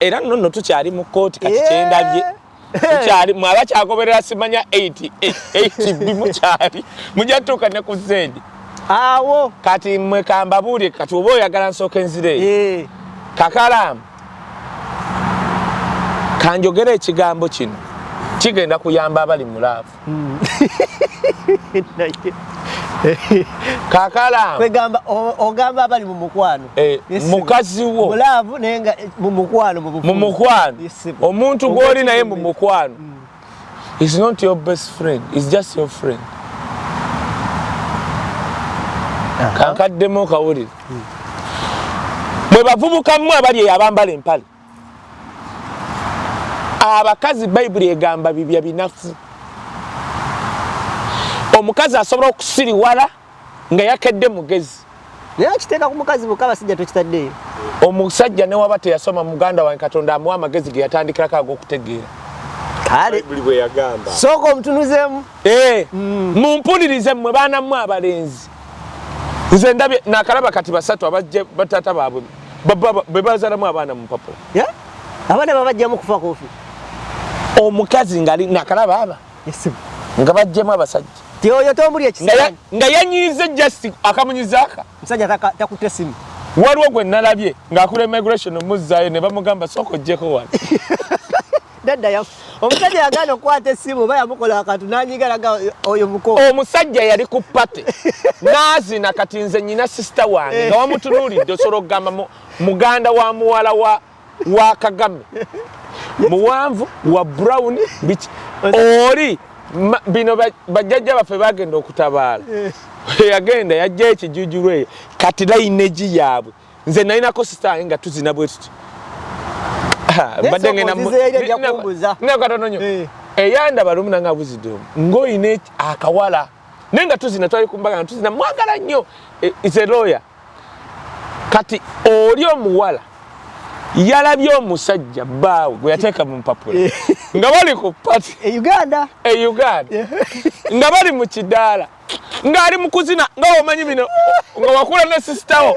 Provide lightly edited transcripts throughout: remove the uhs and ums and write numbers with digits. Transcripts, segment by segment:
era nno tukyali mu kooti kati kyendabye tukyali mwaba kyagoberera simanya 8 bimukyali mujja tuuka ne ku zedi awo kati mwe kambabuulye kati oba oyagala nsooka enzire kakalaamu kanjogera ekigambo kino kigenda kuyamba abali mulaavu kakalaamu kwegamba ogamba abali mu mukwano mukazi wo mulaavu nenga mu mukwano omuntu gw'oli naye mu mukwano is not your best friend, is just your friend. Kankaddemu kawulire mwe bavubuka mmwe abali abambala empale abakazi Bayibuli egamba bibya binafu omukazi asobola okusiriwala nga yakedde mugezi naye akiteeka ku mukazi bukaba sijja tokitaddeyo omusajja ne waba teyasoma muganda wange Katonda amuwa amagezi ge yatandikirako ag'okutegeera kale Bayibuli bwe yagamba sooka omutunuzeemu mumpulirize mmwe baana mmwe abalenzi nze ndabye nakalaba kati basatu abajje batata baabwe be bazaalamu abaana Mumpapula abaana babajjamu kufa kofi omukazi ngali nakalaba aba nga bajjemu abasajja tioyo tombuli ekisanya nga yanyize just akamunyizaaka musajja takutte simu waliwo gwe nalabye ng'akula immigration muzzaayo ne bamugamba sooka ojjeko wano dadda omusajja yagaana okukwata essimu oba yamukola akantu n'anyigalaga oyo muko omusajja yali ku pate naazina kati nze nnyina sisita wange nga wamutunuulidde osobola okugamba muganda wa muwala wa Kagame muwanvu wa brown biki oli bino bajjajja baffe bagenda okutabaala yagenda yajja ekijujulu eyo kati layineegi yaabwe nze nalinako sisita wange nga tuzina bwe tuti eyandaba lumuna nga Buzidomu ng'oyina akawala naye nga tuzina twali kumbaga nga tuzina mwagala nnyo is a lawyer kati oli omuwala yalabye omusajja bbaawe gwe yateeka mu mpapula nga bali ku pati Uganda nga bali mu kidaala ng'ali mu kuzina nga omanyi bino nga wakula ne sisitawo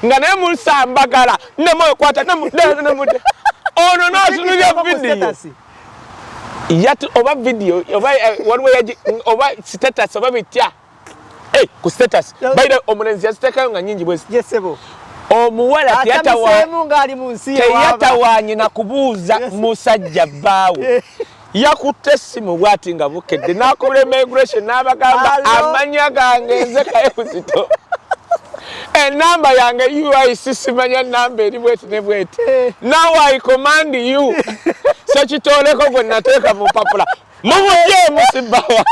nga naye musambagala nemukwata nemude ono n'atunulya vidiyo oba vidiyo oba status oba bitya ku status bayira omulenzi yaziteekayo nga nnyingi bwezi omuwala teyatawaanye na kubuuza musajja bbaawe yakutte essimu bw'ati nga bukedde n'akubula immigration n'abagamba amanya gange nze Kayebuzito enamba yange UIC simanya namba eri bweti ne bweti now I command you so kitoleko gwe nateeka mu mpapula mumujjeemu sibbawa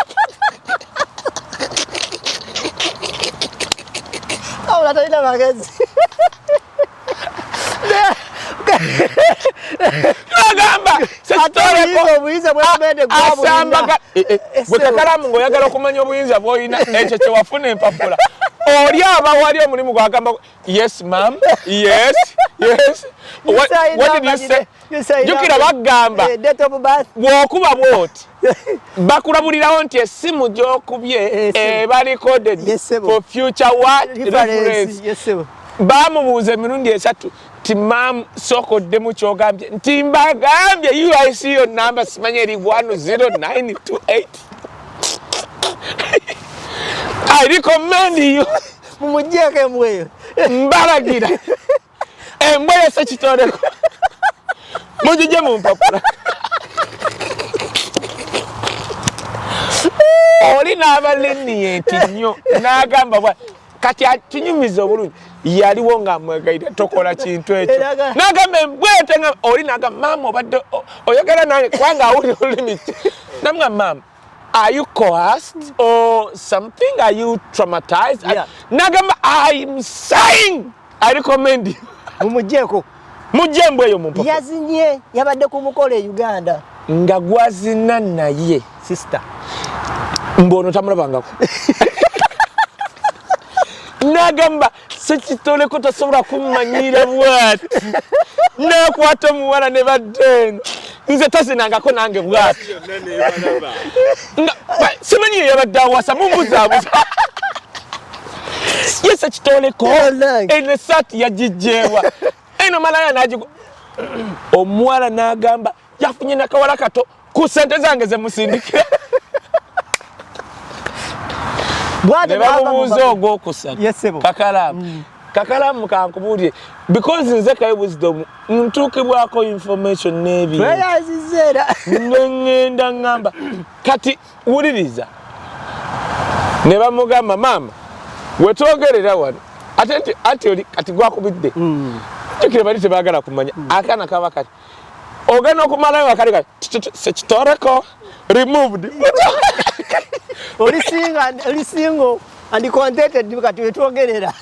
awula talina magezi agamba obuyinza bwemende asambaga bwe Kakalaamu ng'oyagala okumanya obuyinza bw'olina ekyo kye wafuna empapula oli aba wali omulimu gwagamba yes ma'am yes what did you say jukira bagamba bw'okuba bw'oti bakulabulirawo nti essimu gy'okubye eba recorded for future reference bamubuuza emirundi esatu ti ma'am sookoddemu kyogambye nti mbagambye UIC yo namba simanya eri 10928 I recommend you mumujjeeko embweyo mbalagira embweyo sekitoleko mugijje mu mpapula oli n'abaleniyenti nnyo n'agamba bwa kati atinyumiza obulungi yaliwo ng'amwegayira tokola kintu ekyo n'agamba embwete nga oli n'agamba maama obadde oyagala nange kubanga awulira olulimi namugamba maama are you coerced or something? Are you traumatized? Nagamba, I'm saying I recommend you. Mumujeko. Mujembo eyo mu mpapula. Yazinye yabadde kumukole Uganda. Nga gwazina naye sister. Mbono tamulabangako. Nagamba sekitoleko tasobola kumanyira bwati. Nakwata muwala ne badden. Nze tazinangako nange bwati. Simanyi yabadde awasa mumbuzabuza. Yes ekitoleko ene sati yajijjewa. Eno malaya najigo. omuwala n'agamba yafunye nakawala kato ku ssente zange ze musindikira ne bamubuuza ogwokusatu kakalaamu kankubuulire because nze Kayi Wisdom ntuukibwako information n'ebintu neŋŋenda ŋŋamba kati wuliriza ne bamugamba maama wetwogerera wano ate oli kati gwakubidde jjukira bali tebaagala kumanya akaana kaba kati ogenda okumalayo wakali kati sekitoreko removed oli single and contented kati wetwogerera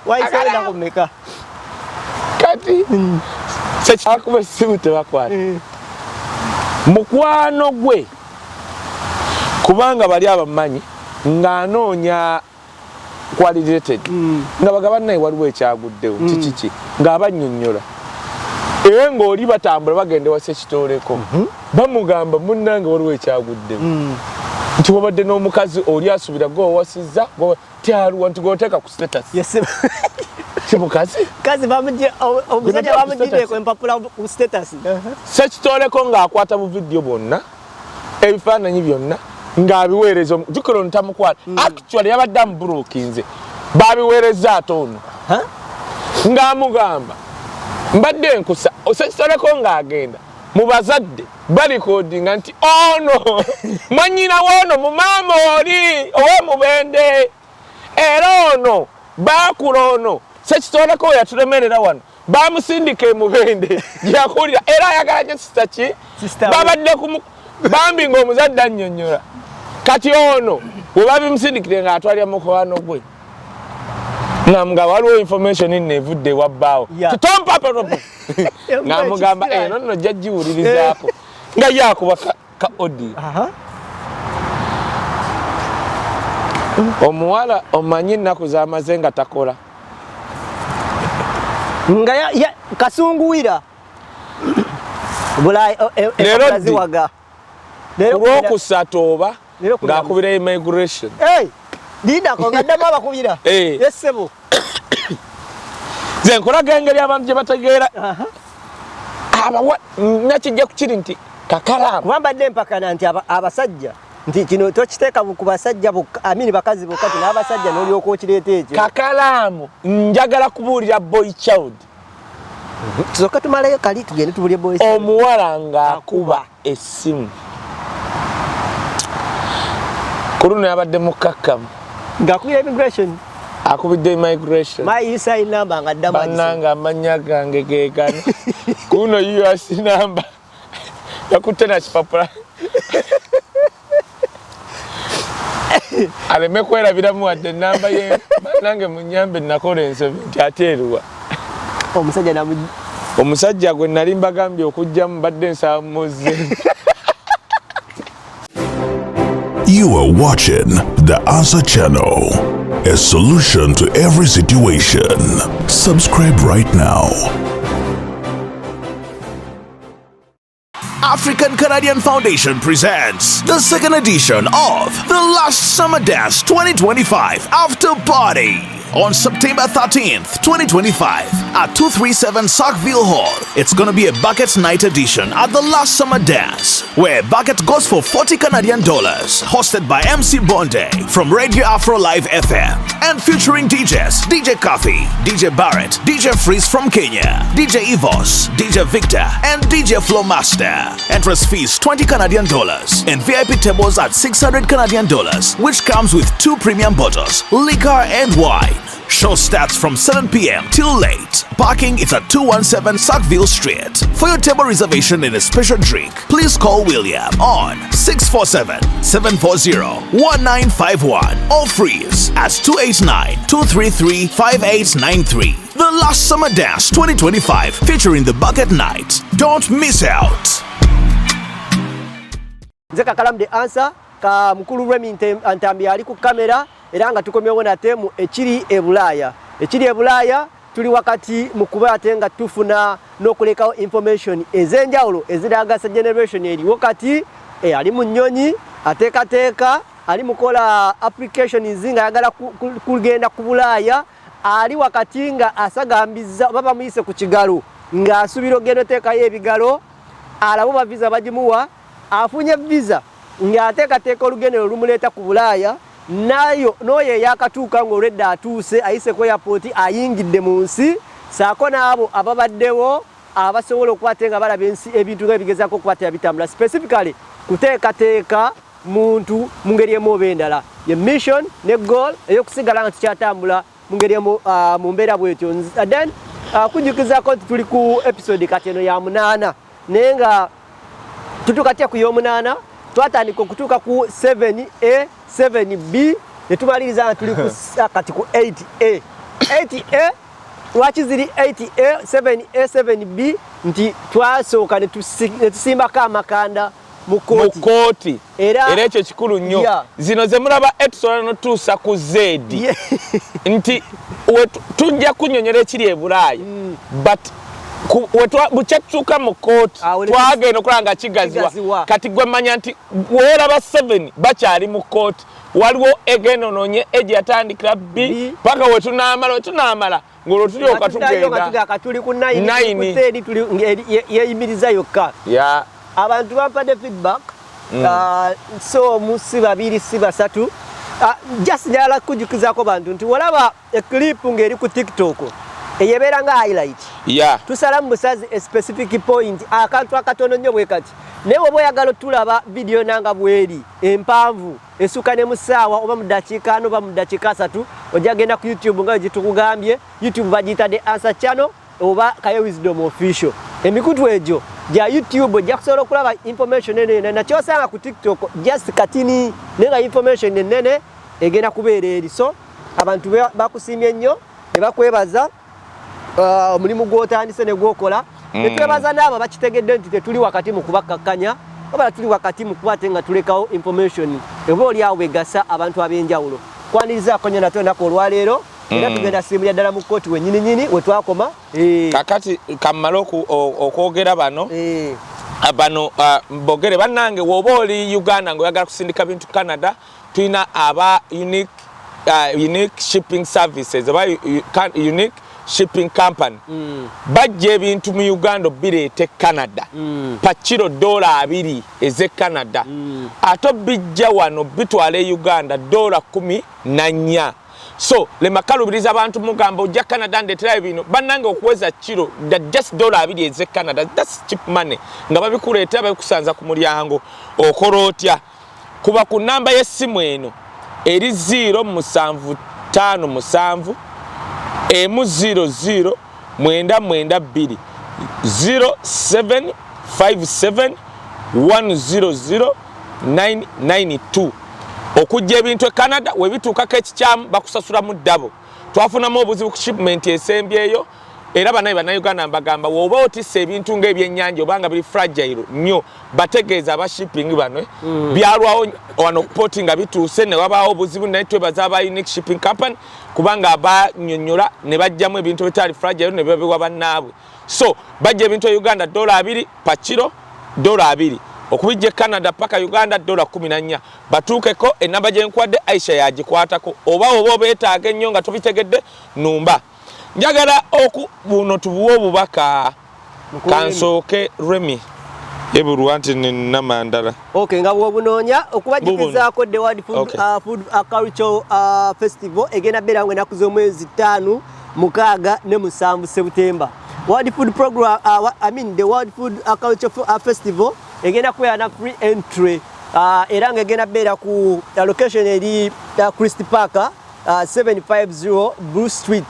waisaenda kumeka kati sekiakuba essimu tebakwata mukwano gwe kubanga bali abamanyi ng'anoonya qualitated nga bagaba naye waliwo ekyaguddewo kikiki ng'abannyonnyola era ng'oli batambula bagende wasa ekitooleko bamugamba munnange waliwo ekyaguddewo nti wabadde n'omukazi oli asubira gw'owasizza tyaluwa nti gw'oteeka ku status kimukazi omusajja bamugireko empapula ku status sekitooleko ng'akwata bu vidiyo bwonna ebifaananyi byonna ng'abiweereza jukiro ntamukwala actually yabadde amuburuukinze baabiweereza ate ono ng'amugamba mbadde nkusa sekitooleko ng'agenda mu bazadde balikodinga nti ono mwanyina w'ono mu maama oli ow'omubende era ono baakula ono sekitooleko yatulemerera wano bamusindika emubende gyakulira era ayagala nyo sista ki babadde bambi ng'omuzadde annyonnyola kati ono we babimusindikire ng'atwalira mukwano gwe nga waliwo information nevudde wa Bbawe titompapapa ng'amugamba eno nno jjajjiwulirizaako nga yakuba ka odi omuwala omanyi ennaku z'amaze nga takola nga kasunguwira leero kulwokusatu oba ng'akubira immigration lidako nga ddamu abakubira yessebo nze nkolaga engeri abantu gye bategeera nakijja kukiri nti kakalaamu kubambadde empakana nti abasajja nti kino tokiteeka ku basajja amini bakazi bokka ti n'abasajja n'olyoka okireeta ekyo kakalaamu njagala kubuulira boy child tusooka tumalayo kali tugende tubulye boy omuwala ng'akuba essimu ku luno yabadde mukakkamu ng'akubira immigration akubidde immigration mayisa inamba nga ddamu bannanga amannya gange geegano ku luno US namba yakutte na kipapula aleme kwerabiramu wadde enamba ye bannange munyambe nakola ensobi nti ate eruwa omusajja gwe nali mbagambye okujjamu badde nsaba muzze. You are watching the Answer Channel, a solution to every situation. Subscribe right now. African Canadian Foundation presents the second edition of the Last Summer Dance 2025 After Party on September 13th, 2025 at 237 Sackville Hall. It's gonna be a bucket night edition at the Last Summer Dance, where bucket goes for $40 Canadian, hosted by MC Bonde from Radio Afro Live FM, and featuring DJs DJ Coffee, DJ Barrett, DJ Freeze from Kenya, DJ Evos, DJ Victor, and DJ Flowmaster. Entrance fees $20 Canadian and VIP tables at $600 Canadian, which comes with 2 premium bottles, liquor and wine. Show starts from 7 p.m. till late. Parking is at 217 Sackville Street. For your table reservation and a special drink, please call William on 647-740-1951 or Freeze at 289-233-5893. The Last Summer Dance 2025 featuring the Bucket Night. Don't miss out. Nze Kakalamu the answer ka mukulu Remi Ntambi ali ku kamera era nga tukomyewo nate mu Ekili Ebulaya. Ekili Ebulaya tuli wakati mu kuba ate nga tufuna n'okulekawo information ez'enjawulo eziragasa generation eri wakati ali mu nnyonyi ateekateeka ali mukola applications nga yagala kugenda ku Bulaaya ali wakati nga asagambiza baba muyise ku kigalo ng'asubira ogenda oteekayo ebigalo alabo ba visa bagimuwa afunye visa ng'ateekateeka olugendero lumuleeta ku Bulaaya n'oyo eyakatuuka ng'olwedda atuuse ayise ku airport ayingidde mu nsi saako n'abo ababaddewo abasobola okukwata nga balaba ensi ebintu nga ebigezaako okukwatira bitambula specifically kuteekateeka muntu mu ngeri emu oba endala ye mission ne goal ey'okusigala nga tukyatambula mu ngeri emu mu mbeera bwetyo. Then kujjukizaako nti tuli ku episode kati eno ya 8 naye nga tutuukatya ku y'omunaana twatandika okutuuka ku 7A 7B ne tumaliriza nga tuli kati ku 8A 8A lwaki ziri 8A 7A 7B nti twasooka ne tusimbako amakanda mu kooti era ekyo kikulu nnyo zino ze mulaba etusobola notuusa ku Z nti tujja kunnyonnyola ekiri e Bulaaya but bukyatuuka mu kooti twagenda okulaba nga kigaziwa kati gwe manya nti weeraba 7 bakyali mu kooti waliwo egenoononye egye yatandikira B paka wetunaamala ng'olwo tulyoka tugenda tuli ku 9 yeyimiriza yokka. Abantu bampadde feedback so musi babiri si basatu just njala kujjukizaako bantu nti walaba clip ng'eri ku TikTok eyebeera nga highlight tusalamu busazi a specific point akantu akatono nnyo bwe kati naye bw'oba oyagala tulaba vidiyo nanga bweri empanvu esukka ne mu ssaawa oba mu ddakiika 4 oba mu ddakiika 3 ojja genda ku YouTube nga gyetukugambye YouTube bagiyita The Answer Channel oba Kayo Wisdom Official. Emikutu egyo gya YouTube ojja kusobola okulaba information enene nakyosanga ku TikTok just katini naye nga information enene egenda kubeera eri. So abantu bakusiimye nnyo ne bakwebaza omulimu gw'otandise ne gwokola ne twebaza n'abo bakitegedde nti tetuli wakati mu kubakkakkanya oba tuli wakati mu kuba ate nga tulekawo information eba oli awo egasa abantu ab'enjawulo. Kwanirizaako nnyo nate olunaku olwaleero era tugenda simbulira ddala mu kkooti wennyininyini we twakoma. Kakati kammala okwogera bano mbogere bannange woba oli Uganda ng'oyagala kusindika bintu Canada tulina aba unique shipping services aba unique shipping company bajja ebintu mu Uganda bireete Canada pa kiro $2 eze Canada ate bijja wano bitwala e Uganda $14. So le makalubiriza abantu mugamba ojja Canada ndetera bino bannange okuweza kiro just $2 eze Canada that's cheap money nga babikuleeta babikusanza ku mulyango okola otya kuba ku namba y'essimu eno eri 07557 00 992 0757 100 992 okujja ebintu e Canada we bituukako ekikyamu bakusasula mu ddabo. Twafunamu obuzibu ku shipment esembyeyo era bannayuganda mbagamba woba otisse ebintu ng'ebyennyanja obanga biri fragile nnyo bategeeza aba shipping bano byalwawo wano kupoti nga bituuse ne wabaawo obuzibu naye twebaza aba unique shipping company kubanga abannyonnyola ne bajjamu ebintu bitali fragile ne babiwa bannaabwe. So bajja ebintu e Uganda $2 pa kiro $2 okubijja Canada paka Uganda $14 batuukeko enamba gye nkwadde Aisha yagikwatako oba beetaaga ennyo nga tubitegedde numba njagala buno tubuwa obubaka kansooke Remy ebulwa nti nnamandala nga bw'obunoonya okubajukizaako The World Food Culture Festival egenda beera ngo ennaku z'omwezi 5, 6 ne 7 September. World Food Program the World Food Culture Festival egenda kubeera na free entry era nga egenda beera ku location eri Christie Park 750 Bruce Street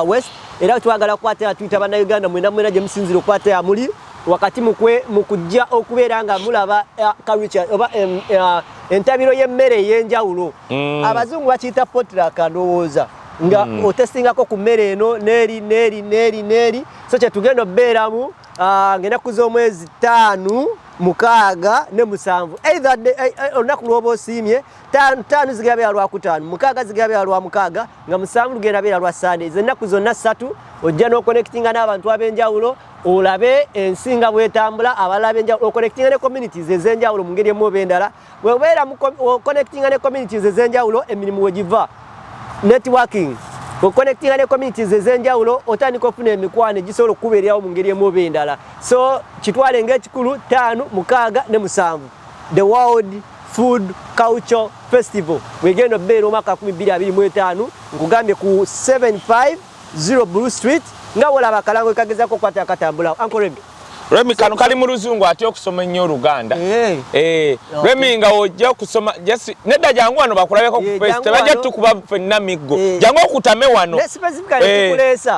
West. Era twagala kukwatira tuyita bannayuganda mwena gye musinzira okukwatira muli wakati mu kujja okubeera nga mulaba culture oba entabiro y'emmere ey'enjawulo. Abazungu bakiyita potluck ndowooza nga otestingako ku mmere eno neeri so kye tugenda obbeeramu ng'ennaku z'omwezi 5, 6 ne 7 either olunaku lw'oba osiimye 5 zigenda beera lwa 5, 6 zigenda beera lwa 6 nga 7 lugenda beera lwa Sunday. Ennaku zonna 3 ojja n'oconnectinga n'abantu ab'enjawulo olabe ensi nga bwetambula abalala ab'enjawulo oconnectinga ne communities ez'enjawulo mu ngeri emu oba endala. Bw'obeera connectinga ne communities ez'enjawulo emirimu we giva networking Connecting ne communities ezenjawulo otandika okufuna emikwano egisobola okubeerawo mu ngeri emu oba endala. So kitwale ng'ekikulu 5, 6 ne 7. The World Food Culture Festival wegenda obbeera omwaka 2025 nkugambye ku 750 Blue Street nga wolaba Kalango kagezako kwata akatambula. Uncle Remi kano kali mu Luzungu ate okusoma nnyo Luganda. Remi nga ojja okusoma just nedda jangu wano bakulabeko ku face tebajja tukuba ffenna miggo. Jangu okutame wano.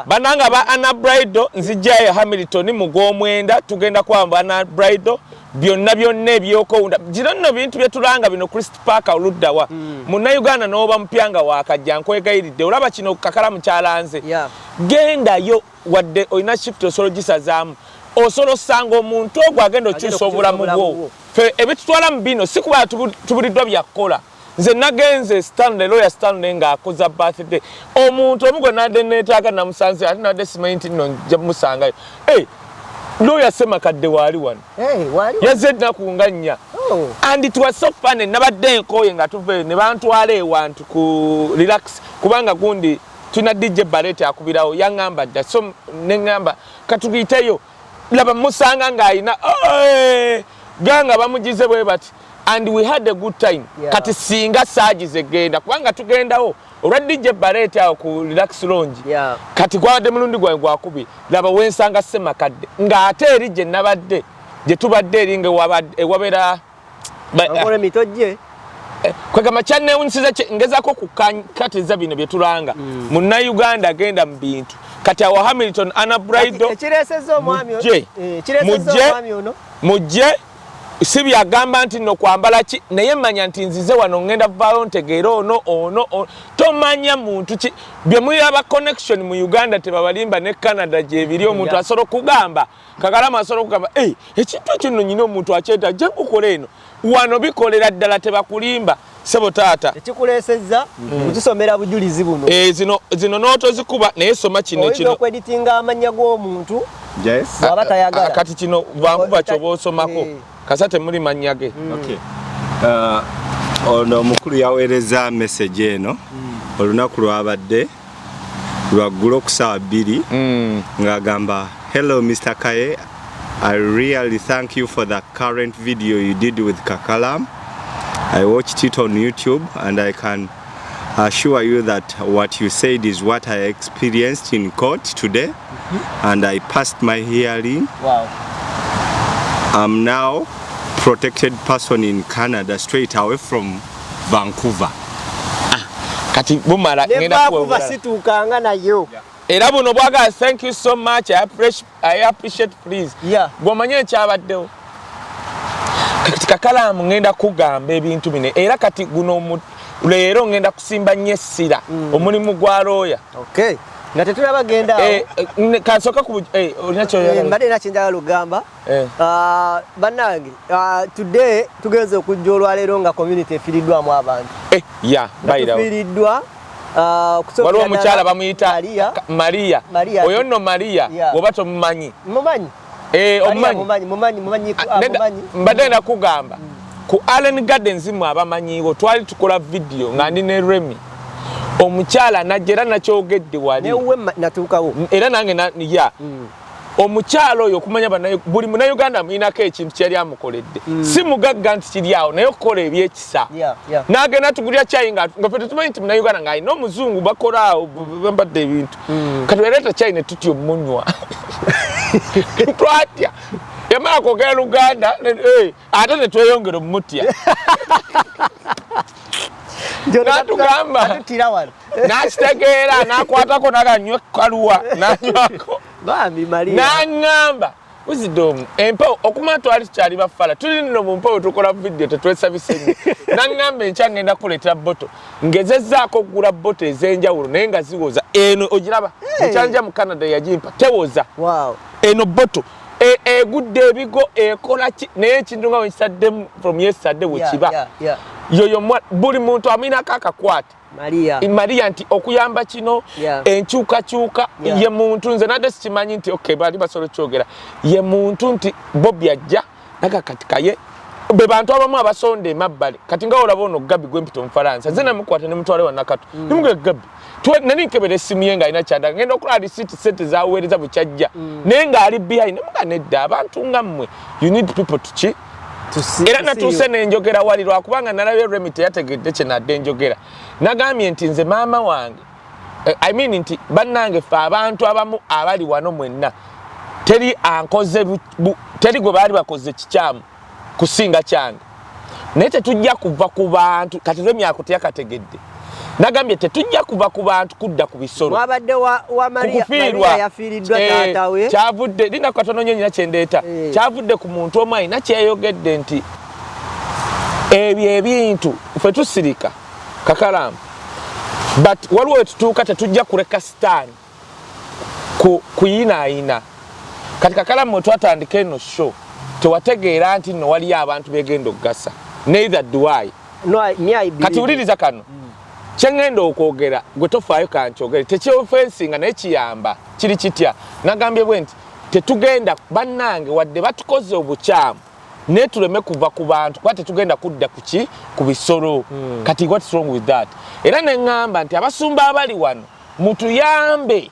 Bananga ba Anna Bridal nzijjayo Hamilton mu Gwomwenda tugenda kwamba Anna Bridal byonna ebyokowunda gino nno bintu byetulanga bino Christ Park oluddawa munna Uganda n'oba mpyanga wakajja nkwegayiridde olaba kino kakalamu kyalanze gendayo wadde olina shift osolo gisazaamu osolo sanga omuntu ogwo agenda okyusa obulamu bwo fe ebitutwala mu bino si kuba tubuliddwa byakola nze nagenze lawyer Stanley ng'akoza birthday omuntu omugwe nadde neetaaga namusanze ate nadde simanyi nno nja musangayo lawyer Semakadde waali wano yazze ennaku nga 4 and it was so funny nabadde nkooye nga tuve ne bantwala ewantu ku relax kubanga gundi tuna DJ Barrett akubirawo yaŋŋamba dda so neŋŋamba katugiyiteyo laba musanga ng'ayina ganga bamugize bwe bati and we had a good time kati singa saagize genda kubanga tugendawo olwa DJ Barrett awo ku relax lounge kati gwadde mulundi gwange gwakubi laba wensanga Semakadde ng'ate eri gye nabadde gye tubadde eringa ewabera Akole mitojje kwegamba kyanneewunyisiza ngezako kukatiza bino bye tulanga munna Uganda agenda mu bintu kati awo Hamilton Anna Bridal ekireesezza omwami ono mujje si byagamba nti nno kwambala ki naye manya nti nzize wano ngenda vaayo ntegeera ono tomanya muntu ki bye muyaba connection mu Uganda tebabalimba ne Canada gyebiri omuntu asobola okugamba Kakalamu asobola okugamba ekintu ekyo nno nyina omuntu akyeta ajja kukola eno wano bikolera ddala tebakulimba sebo taata ekikuleesezza kutusomera bujulizi buno zino n'otozikuba naye soma kino oyinza okweditinga amanya g'omuntu waba tayagala kati kino vankuba kyoba osomako kasate muli mannya ge ono omukulu yaweereza message eno olunaku lwabadde lwaggulo ku ssaawa 2 ng'agamba hello Mr. Kaye, I really thank you for the current video you did with Kakalam. I watched it on YouTube and I can assure you that what you said is what I experienced in court today and I passed my hearing. Wow. I'm now protected person in Canada straight away from Vancouver. Kati bumala ngenda kuwa situkanga nayo. Era buno bwaga thank you so much I appreciate please. Gwomanye ekyabaddewo. Kati Kakalamu ngenda kugamba ebintu bine era kati guno leero ngenda kusimba nnyo essira omulimu gwa lawyer. Okay. Nga tetulabagenda kansoka ku olina kyoyagala mbadde nakinjagala lugamba bannange today tugenze okujja olwaleero nga community efiiriddwamu abantu tufiiriddwa waliwo omukyala bamuyita Maria oyo nno Maria oba tomumanyi mumanyi mbadde nakugamba ku Allen Gardens mu abamanyiiwo twali tukola video nga ndi ne Remy omukyala najera nakyogedde wali newe natukawo era nange omukyala oyo okumanya banayo buli muna Uganda muinako ekintu kyali amukoledde si mugagga nti kiri awo naye okukola ebyekisa n'agenda tugulya cyayi nga ffe tumanyi nti muna Uganda ng'alina omuzungu bakola awo bambadde ebintu kati wereeta cyayi ne tutya omunywa twatya yamala kwogera Luganda ate ne tweyongera omutya natugamba nakitegeera nakwatako naganywa kaluwa nanywako naŋŋamba wisdom empewo okumala twali tukyali bafala tuli nno mu mpewo tukola video tetwesabise nnyo naŋŋamba enkya ngenda kuleetera boto ngezezzaako okugula boto ez'enjawulo naye nga ziwoza eno ogiraba ekyanja mu Canada yagimpa tewoza eno boto egudde ebigo ekola ki naye ekintu nga wekisaddemu from yesterday wekiba yoyo buli muntu aminako akakwate Maria nti okuyamba kino enkyukakyuka ye muntu nze nadde sikimanyi nti okay bali basobola kyogera ye muntu nti Bobi ajja nakakatikaye be bantu abamu abasonda emabbali kati nga olaba ono Gabi gwempita omufalansa nze namukwata ne mutwale wa Nakato nimuge Gabi nani nkebera essimu ye ng'alina kyanda ngenda okulaba receipt sente zaaweereza bukyajja naye ng'ali behind muga nedda abantu nga mmwe you need people to era natuuse n'enjogera wali lwakubanga nalabye Remit yategedde kye nadde enjogera nagambye nti nze maama wange I mean nti bannange ffe abantu abamu abali wano mwenna teri gwe baali bakoze kikyamu kusinga kyange naye tetujja kuva ku bantu kati Remit teyakategedde nagambye tetujja kuva ku bantu kudda ku bisolo wabadde wa Maria yafiiriddwa taatawe kyavudde lina katono nnyo nyina kyendeeta kyavudde ku muntu omu alina kyeyogedde nti ebyo ebintu ffe tusirika Kakalaamu but waliwo wetutuuka tetujja kuleka sitaani kuyinaayina kati Kakalaamu twatandika eno show tewategeera nti nno waliyo abantu begenda okugasa neither do I kati wuliriza kano kyengenda okwogera gwe tofaayo kankyogere tekyofensinga naye kiyamba kiri kitya nagambye bwe nti tetugenda bannange wadde batukoze obukyamu naye tuleme kuva ku bantu kuba tetugenda kudda ku bisolo kati what's wrong with that era neŋŋamba nti abasumba abali wano mutuyambe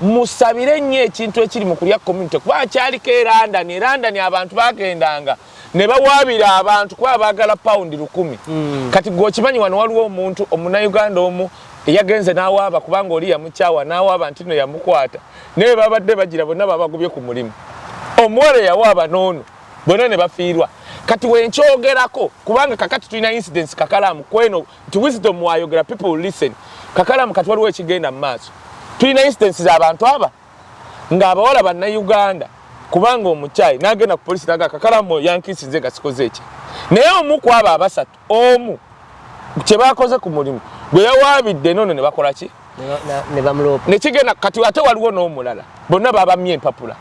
musabire nnyo ekintu ekiri mu kulya community kuba kyaliko erandani abantu bagendanga ne bawaabira abantu kuba baagala paundi 100 kati gwokimanyi wano waliwo omuntu omunayuganda omu eyagenze n'awaaba kubanga oli yamukyawa n'awaaba nti no yamukwata naye babadde bagira bonna babagubye ku mulimu omuwala yawaaba n'ono bonna ne bafiirwa kati wenkyogerako kubanga kakati tulina incidents Kakalaamu kweno nti wisdom wayogera people will listen Kakalaamu kati waliwo ekigenda mu maaso tulina incidents z'abantu aba ng'abawala bannayuganda kubanga omukyayi n'agenda ku polisi naga Kakalaamu yankiisinze nga sikoze eki naye omu ku abo abasatu omu kye baakoze ku mulimu gwe yawaabidde nono ne bakola ki ne bamuloopa ne kigenda kati ate waliwo n'omulala bonna baabamye empapula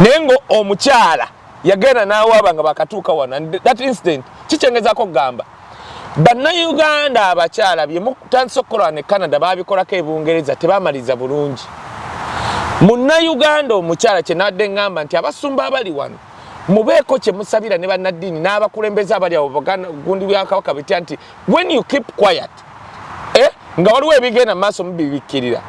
naye ngo omukyala yagenda n'awaaba nga bakatuuka wano that incident kikyengezaako kugamba bannayuganda abakyala bye mutandise okukola ne Canada baabikolako ebungereza tebaamaliza bulungi munnayuganda omukyala kye nadde ngamba nti abasumba abali wano mubeeko kye musabira ne bannaddiini n'abakulembeze abali awo gundi bya Kabaka bitya nti when you keep quiet nga waliwo ebigenda mu maaso mubibikkirira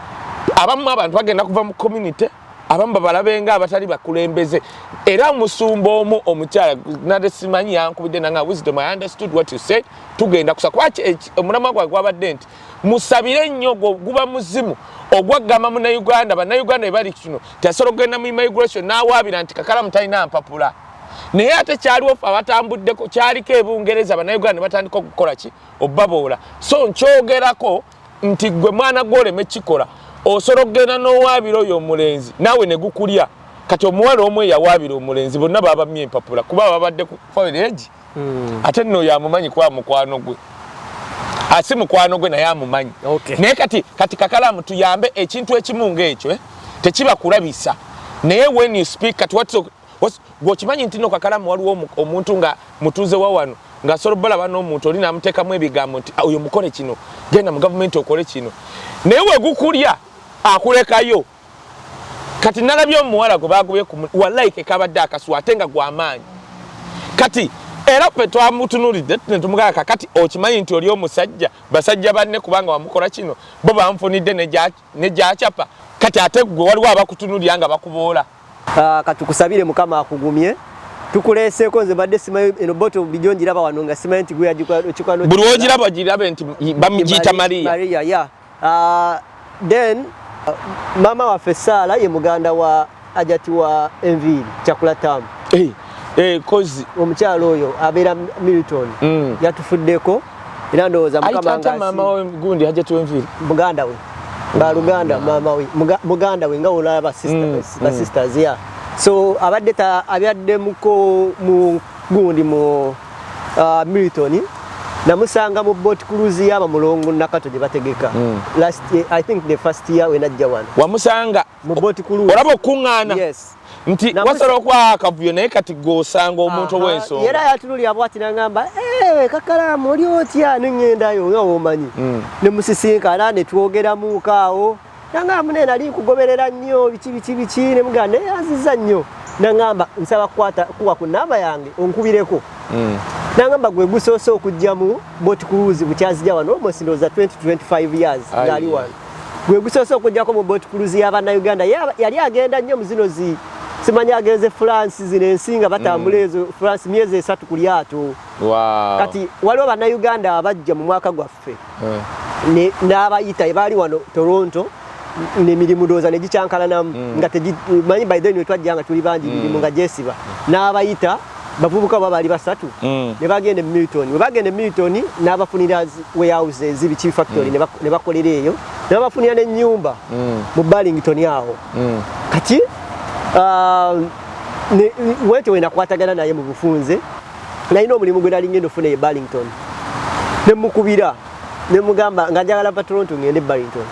abamu abantu bagenda kuva mu community abamu babalabenga abatali bakulembeze era omusumba omu omukyala nadde simanyi yankubidde nanga wisdom I understood what you said tugenda kusa kwaki omulamwa gwa gwabadde nti musabire nnyo guba muzimu ogwagamba munnayuganda bannayuganda ebali kino tasobola okugenda mu immigration n'awaabira nti Kakalaamu talina mpapula naye ate kyaliwo ffe abatambuddeko kyaliko ebungereza bannayuganda ne batandika okukola ki obbaboola so nkyogerako nti gwe mwana gw'oleme kikola osobola okugenda n'owaabira oyo omulenzi naawe ne gukulya kati omuwala omu eyawaabira omulenzi bonna baabamye empapula kuba babadde ku foreage ate nno yamumanyi kuba mukwano gwe asi mukwano gwe naye amumanyi naye kati Kakalaamu tuyambe ekintu ekimu ng'ekyo tekiba kulabisa naye when you speak kati gwokimanyi nti no Kakalaamu waliwo omuntu nga mutuuze wa wano ng'asobola balaba n'omuntu oli n'amuteekamu ebigambo nti oyo mukole kino genda mu gavumenti okole kino naye we gukulya akulekayo kati nalabye omuwala gwe baagubye wallahi kabadde akasuwa ate nga gw'amaanyi kati era ffe twamutunuulidde netumugamba kati okimanyi nti oli omusajja basajja banne kubanga wamukola kino bo banfunidde ne gyacapa kati ate gwe waliwo abakutunuulira nga bakuboola kati kusabire Mukama akugumye tukuleeseeko nze badde simanyi eno boto bulijjo njiraba wano nga simanyi nti gwe yagikwano buli wogiraba girabe nti bamugiyita Maria then mama waffe Saala ye muganda wa Ajati wa Enviri Kyakulatamu kozi omukyalo oyo abeera Milton yatufuddeko era ndowooza mama we gundi Ajati w'Enviri muganda we baluganda mama we muganda we nga olaba sisters ya so abadde abyadde mu gundi mu Milton namusanga mu boat cruise yaba mulongo nakato gye bategeka last year, I think the first year when ajja wano wamusanga mu boat cruise olaba okuŋŋaana yes nti wasala okwa akavuyo naye kati gosanga omuntu ow'ensonga era yatululya bwati nagamba Kakalaamu oli otya neŋŋendayo nga womanyi ne musisinkana ne twogeramu kaawo nagamba munene ali nkugoberera nnyo biki ne muganda yaziza nnyo nangamba nsaba kuwa ku namba yange onkubireko nangamba gwe gusoose okujja mu boat cruise bukyazija wano almost ndoza 20-25 years ngali wano gwe gusoose okujjako mu boat cruise y'Abannayuganda yali agenda nnyo mu zino simanyi agenze France zino ensinga batambula ezo France myezi 3 ku lyato kati waliwo Bannayuganda abajja mu mwaka gwaffe n'abayita baali wano Toronto n'emirimu ndowooza ne gikyankalanamu nga tegimanyi by then twajja nga tuli bangi mirimu nga gyesiba n'abayita bavubuka baali basatu ne bagenda mu Milton we bagenda mu Milton n'abafunira warehouses biki factory ne bakolera eyo ne bafunira n'ennyumba mu Burlington awo kati wete wena kwatagana naye mu bufunze nalina omulimu gwe nali ngenda ofuna e Burlington ne mukubira ne mugamba nga njagala pa Toronto ngende Burlington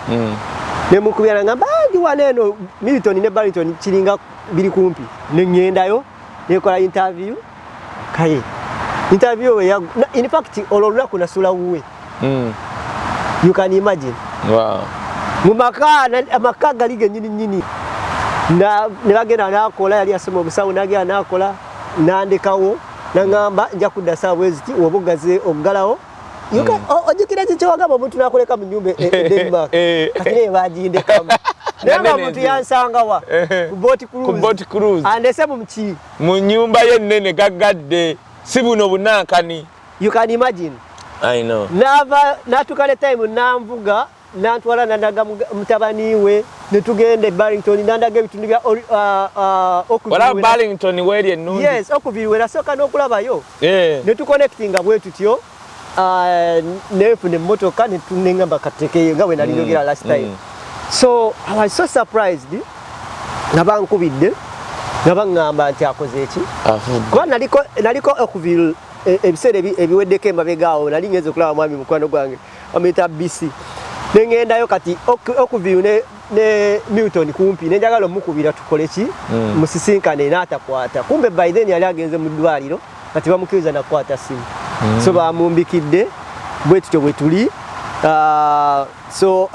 ne mukubira ngamba ndi waneno Milton ne Burlington kiringa biri kumpi ne ngendayo ne kola interview kaye interview ya in fact ololunaku nasula wuwe you can imagine mu maka galige nyini ne bagenda nakola yali asoma obusawo nagenda nakola nandekawo nangamba nja kudda saabweziti obugaze okugalawo ojukira kikyo wagamba omuntu nakoleka mu nyumba Denmark kati ne bagindekamu nanga omuntu yansangawa ku boat cruise andese mu nyumba y'ennene gaggadde si buno bunankani you can imagine I know natukale time nanvuga nantwala nandaga mutabani we netugende Burlington nandaga ebitundu bya wala Burlington weri ennundi yes okuviwe nasoka n'okulabayo netuconnectinga bwe tutyo nefune motoka netunengamba katekeye nga we nalinogera last time so I was so surprised nabankubidde nabangamba nti akoze eki kuba naliko okuviwe ebiseera ebiweddeko emabegaawo nali ngenze okulaba mwami mukwano gwange amuyita BC nengendayo kati okuviwe ne Milton kumpi nenjagala omukubira tukole ki musisinkane n'atakwata kumbe by then yali agenze mu ddwaliro kati bamukiriza nakwata simu so bamumbikidde bwe tutyo bwe tuli so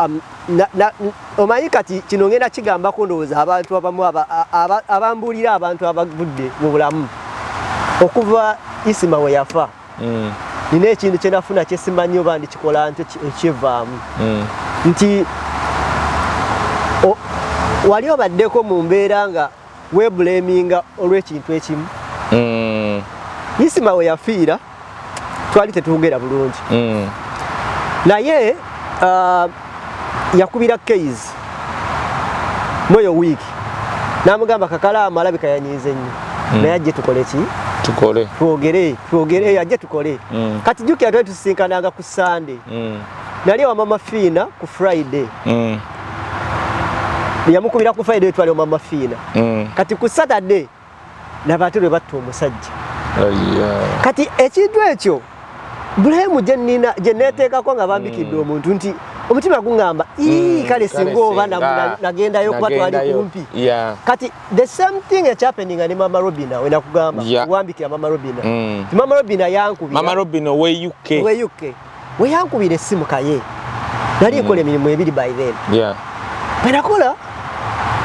omanyi kati kino ngenda kigambako ndowooza abantu abamu abambulira abantu abavudde mu bulamu okuva Isima we yafa nina ekintu kye nafuna kyesimanyi oba ndikikola nti ekivaamu nti wali obaddeko mu mbeera nga webuleminga olw'ekintu ekimu Isima we yafiira twali tetugera bulungi naye yakubira case moyo wiki namugamba Kakalaamu alabika yanyize nnyo naye ajje tukole ki twogere ajje tukole kati jukira twali tusisinkananga ku Sunday nali wa Mama Fiina ku Friday yamukubira ku Friday twali wa Mama Fiina kati ku Saturday nabantu lwe batta omusajja kati ekintu ekyo bulemu gye neeteekako nga bambikidde omuntu nti omutima gungamba kale singa oba nagendayo kuba twali kumpi kati the same thing ekyappeninga ne Mama Robina we nakugamba wambikira Mama Robina Mama Robina yankubira Mama Robina we UK we yankubira essimu kaye nali nkola emirimu ebiri by then bwe nakola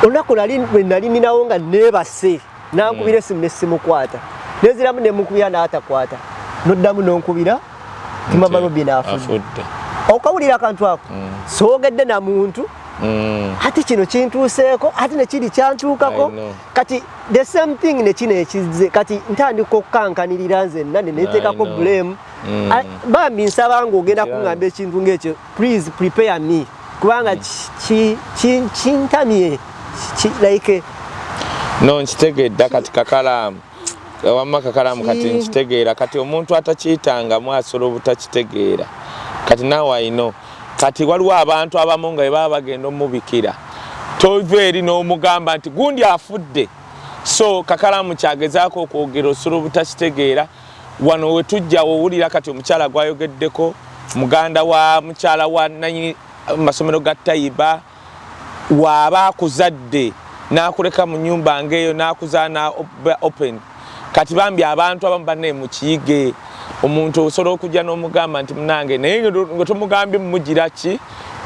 olunaku nali ninawo nga neebase nankubira essimu nessimukwata neziramu nemukubira n'atakwata noddamu nonkubira Mama Robina afudde okawulira akantu ako soogedde na muntu ati kino kintuuseeko ati nekiri kyankyukako kati the same thing nekino ekizze kati ntandika okukankanirira nzenna neneteekako blame bambi nsaba nga ogenda kuŋŋamba ekintu ng'ekyo please prepare me kubanga kintamye like no nkitegedde kati Kakalaamu wamma Kakalaamu kati nkitegeera kati omuntu atakiyitanga asobola obutakitegeera kati naawe ayino kati waliwo abantu abamu nga baba bagenda omubikira tova eri n'omugamba nti gundi afudde so Kakalaamu kyagezaako okwogera osobola obutakitegeera wano we tujja owulira kati omukyala gwayogeddeko muganda wa mukyala wa nanyini masomero ga Tayiba waaba akuzadde n'akuleka mu nnyumba ng'eyo n'akuzaana open kati bambi abantu abamu banne mukiyige omuntu osobola okujja n'omugamba nti munange naye nga tomugambye mumugira ki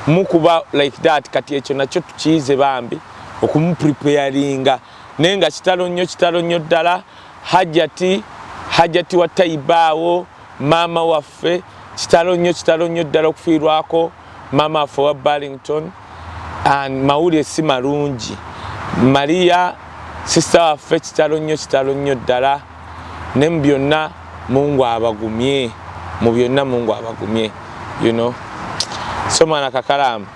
mukuba like that kati ekyo nakyo tukiyize bambi okumupreparinga nenga kitalo nnyo ddala. Hajjati wa Taibaawo mama waffe kitalo nnyo ddala okufiirwako mama waffe wa Barrington and mawulire si malungi. Maria sister waffe kitalo nnyo ddala. Ne mu byonna Mungu abagumye, mu byonna Mungu abagumye, you know. So mwana Kakalaamu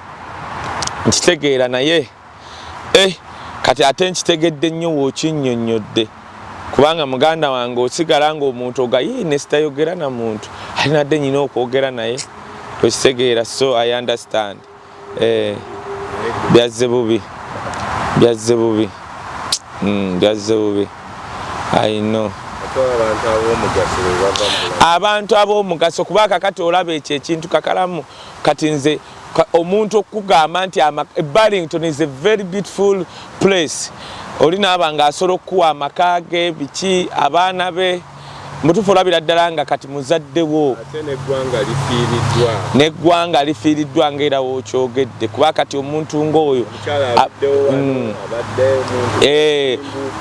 nkitegeera naye kati ate nkitegedde nnyo wookinnyonnyodde kubanga muganda wange osigala ng'omuntu ogayiine sitayogera na muntu alinadde nnyina okwogera naye okitegeera. So I understand. Byazze bubi I know. Abantu ab'omugaso kuba kakati olaba ekyo ekintu Kakalaamu kati nze omuntu okugamba nti Barrington is a very beautiful place. Olina abanga asobola okuwa amaka ge biki abaana be mutufu olabira ddala nga kati muzaddewo n'eggwanga lifiiriddwa ng'era wookyogedde kuba kati omuntu ng'oyo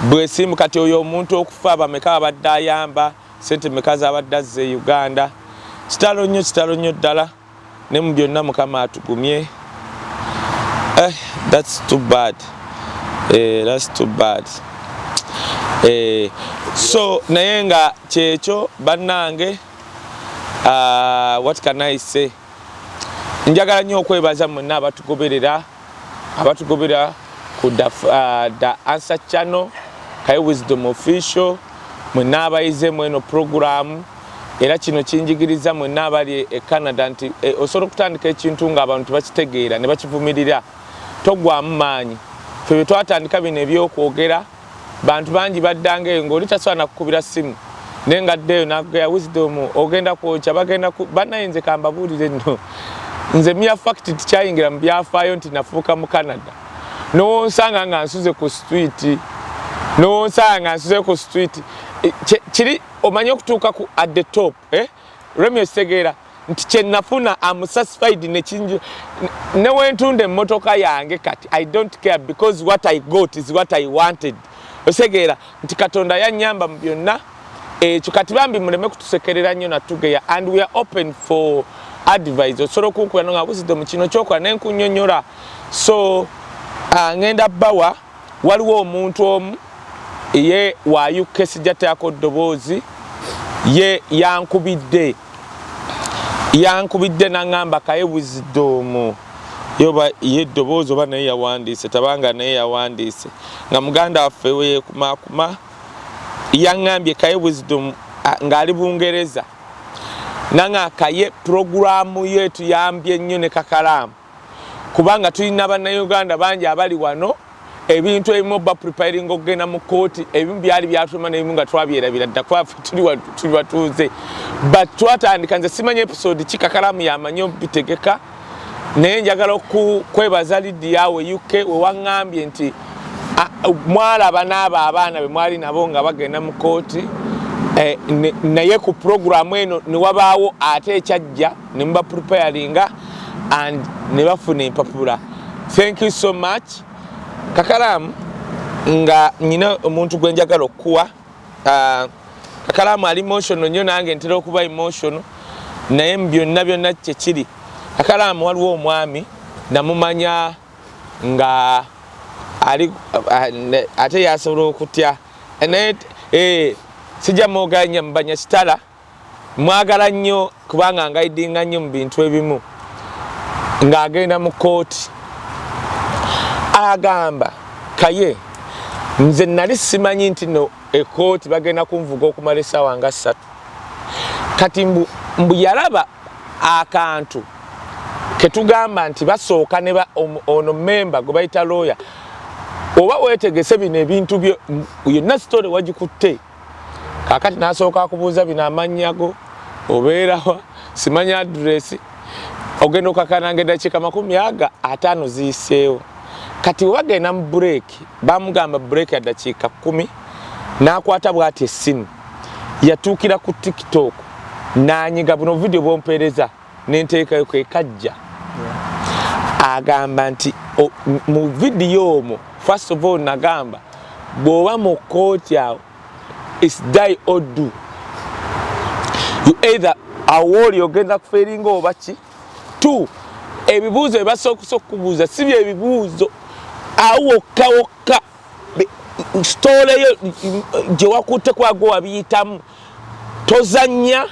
bwesiimu kati oyo omuntu okufa abameka abadde ayamba sente meka zabadde azze Uganda. Kitalo nnyo ddala ne mu byonna Mukama atugumye. That's too bad. That's too bad. So naye nga kyekyo bannange, what can I say? Njagala nnyo okwebaza mwenna abatugoberera ku the Answer Channel Kaye Wisdom Official mwenna abayize mweno program. Era kino kinjigiriza mwenna abali e Canada nti osobola okutandika ekintu nga abantu bakitegeera ne bakivumirira togwamu maanyi. Ffe bwe twatandika bino ebyokwogera bantu bangi baddange ng'oli tasobola nakukubira simu naye ngaddeyo nakugeya Wisdom ogenda kwokya bagenda bannayinze kambabuulire nno nze mya fact tikyayingira mu byafaayo nti nafuuka mu Canada nowonsanga nga nsuze ku street kiri omanye okutuuka ku at the top Remyo Segeera nti kye nafuna am satisfied ne wentunda emmotoka yange kati I don't care because what I got is what I wanted. Osegeera nti Katonda yannyamba mu byonna ekyo kati bambi muleme kutusekerera nnyo natugeya and we are open for advice. Osobola okunkuya nga Wisdom kino kyokola nenkunnyonnyola. So ngenda Bbawa waliwo omuntu omu ye wa UK sijjatako ddoboozi ye yankubidde nangamba Kaye Wisdom yoba ye ddoboozi oba naye yawandiise tabanga naye yawandiise nga muganda waffe weyekumakuma yaŋŋambye Kaye Wisdom ng'ali Bungereza nanga Kaye programu yetu yambye nnyo ne Kakalaamu kubanga tulina bannayuganda bangi abali wano ebintu ebimu ba preparing okugenda mu kooti ebimu byali byatuma n'ebimu nga twabyerabira dda kwafe tuli batuuze but twatandika nze simanya episode ki Kakalaamu yamanyi obitegeka naye njagala okwebaza Lydia we UK we waŋŋambye nti mwalaba n'abo abaana be mwali nabo nga bagenda mu kooti naye ku programu eno ne wabaawo ate ekyajja ne muba preparinga and ne bafuna empapula. Thank you so much Kakalaamu nga nyina omuntu gwe njagala okuwa Kakalaamu ali emotional nnyo nange ntera okuba emotional naye mu byonna kyekiri Kakalaamu waliwo omwami namumanya nga ali ate yasobola okutya naye sijja mwoganya mbanya kitala mwagala nnyo kubanga ngaidinga nnyo mu bintu ebimu ng'agenda mu kooti agamba Kaye nze nali simanyi nti no ekooti bagenda kunvuga okumala essaawa nga 3 kati mbu yalaba akantu ketugamba nti basooka ne ono memba gwe bayita lawyer oba weetegese bino ebintu byo yonna story wagikutte kakati n'asooka akubuuza bino amannya go obeerawa simanya address ogenda okakananga eddakiika 50 ziyiseewo kati wagenda mu break bamugamba break ya dakiika 10 n'akwata bw'ati essimu yatuukira ku TikTok n'anyiga buno video bwompeereza n'enteekayo kajja agamba nti mu video omwo first of all nagamba bw'oba mu kkooti awo it's die or do. You either awoli ogenda kuferinga oba ki. 2 ebibuuzo ebasooka okubuuza si bye ebibuuzo awokka story yo gye wakutte kwagwe wabiyitamu tozanya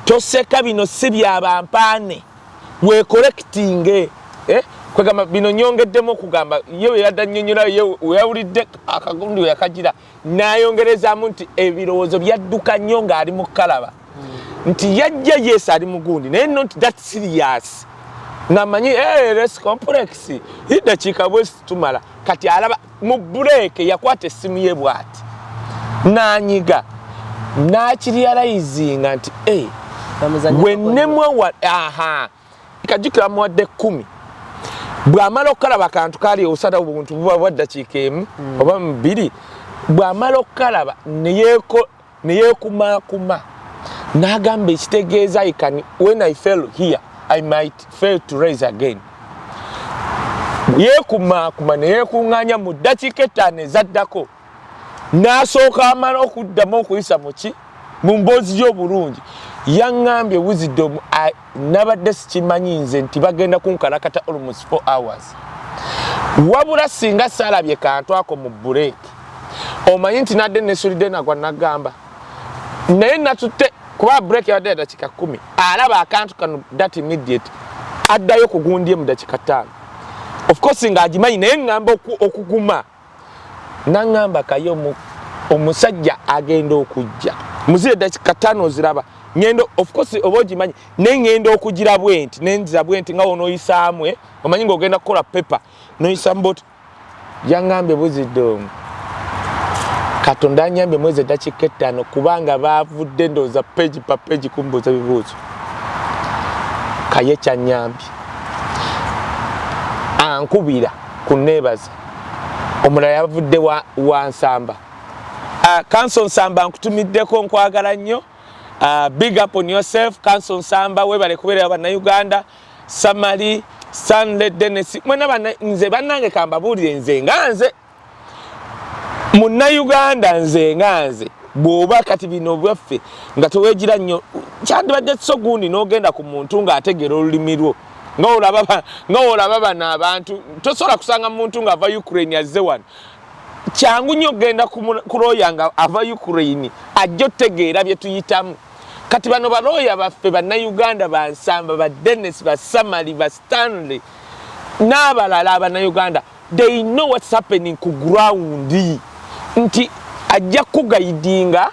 toseka bino si byabampaane weekolekitinge kwegamba bino nyongeddemu okugamba ye weyadda nnyonnyola ye weyawulidde akagundi weyakagira n'ayongerezaamu nti ebirowoozo byadduka nnyo ng'ali mu kalaba nti yajja yes ali mugundi naye not that serious ngamanyi less complex iddakiika bwe situmala kati alaba mu break yakwata essimu ye bw'ati n'anyiga n'akirializinga nti wennemwe kajjukira muwadde 10 bw'amala okukalaba akantu kali osala obuntu buba bwa ddakiika emu oba 2 bw'amala okukalaba ne yeekumaakuma n'agamba ekitegeeza when I fell here I might fail to rise again. Yeekumaakuma ne yeekuŋŋaanya mu ddakiika 5 ezaddako n'asooka amala okuddamu okuyisa muki mu mboozi y'obulungi yaŋŋambye Wisdom nabadde sikimanyi nze nti bagenda kunkalakata almost 4 hours wabula singa saalabye kantu ako mu buleeki omanyi nti nadde nesulidde nagwa nagamba naye natutte kuba break yabadde dakiika 10 alaba akantu kano that immediate addayo kugundye mu dakiika 5 of course ng'agimanyi naye ŋŋamba okuguma naŋŋamba kayo omusajja agenda okujja muzire dakiika 5 oziraba ngendo of course oba ogimanyi naye ngenda okugira bwenti nenziza bwenti nga wonooyisaamu omanyi ng'ogenda kukola pepa noyisamu boti yaŋŋambye Wisdom Katonda anyambye mwezi dakiika 5 kubanga bavudde ndowooza page pa page kumbuuza bibuuzo kaye kyanyambye ankubira kunneebaza omulala yavudde wa Nsamba Council Nsamba nkutumiddeko nkwagala nnyo big up on yourself Council Nsamba webale kubeera bannayuganda Samali Stanley Dennis mwena nze bannange kambabuulire nze nga nze Munnayuganda nze nga nze bw'oba kati bino bwaffe nga teweegira nnyo kyandibadde so gundi n'ogenda ku muntu ng'ategeera olulimi lwo nga olaba bano abantu tosobola kusanga muntu ng'ava Ukraine yazze wano kyangu nnyo ogenda ku looya nga ava Ukraine ajja otegeera bye tuyitamu kati bano balooya baffe bannayuganda ba Nsamba ba Dennis ba Samali ba Stanley n'abalala abannayuganda they know what's happening ku ground nti ajja kugayidinga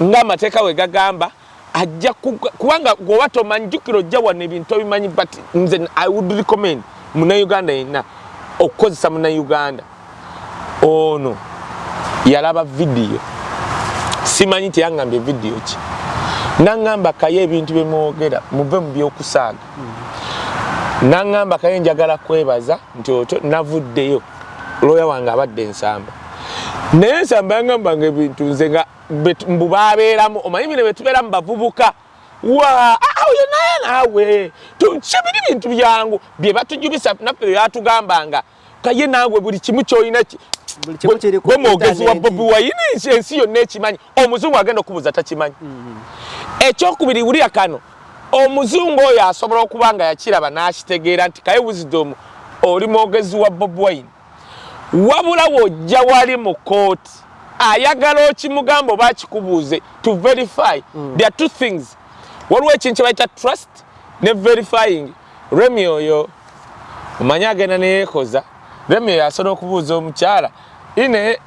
ng'amateeka we gagamba ajja kubanga gwoba tomanjukiro ojja wano ebintu obimanyi but nze I would recommend munnayuganda yenna okukozesa munnayuganda ono yalaba vidiyo simanyi teyaŋŋambye vidiyo ki naŋŋamba kaye ebintu bye mwogera muve mu by'okusaaga naŋŋamba kaye njagala kwebaza nti otyo navuddeyo looya wange abadde Nsamba naye Nsamba yaŋŋambanga ebintu nze nga mbubabeeramu omanyi bino betubeeramu bavubuka oyo naye naawe kibiri bintu byangu bye batujubisa naffe byatugambanga kaye naawe buli kimu kyolina gwe mwogezi wa Bobi Wine ensi yonna ekimanyi omuzungu agenda okubuuza takimanyi ekyokubiri wulira kano omuzungu oyo asobola okuba nga yakiraba n'akitegeera nti kaye Wisdom oli mwogezi wa Bobi Wine wabula wojja wali mu kooti ayagala okimugamba oba akikubuuze to verify there are 2 things waliwo ekintu kye bayita trust ne verifying Remi oyo omanyi agenda neyeekoza Remi oyo asobola okubuuza omukyala ine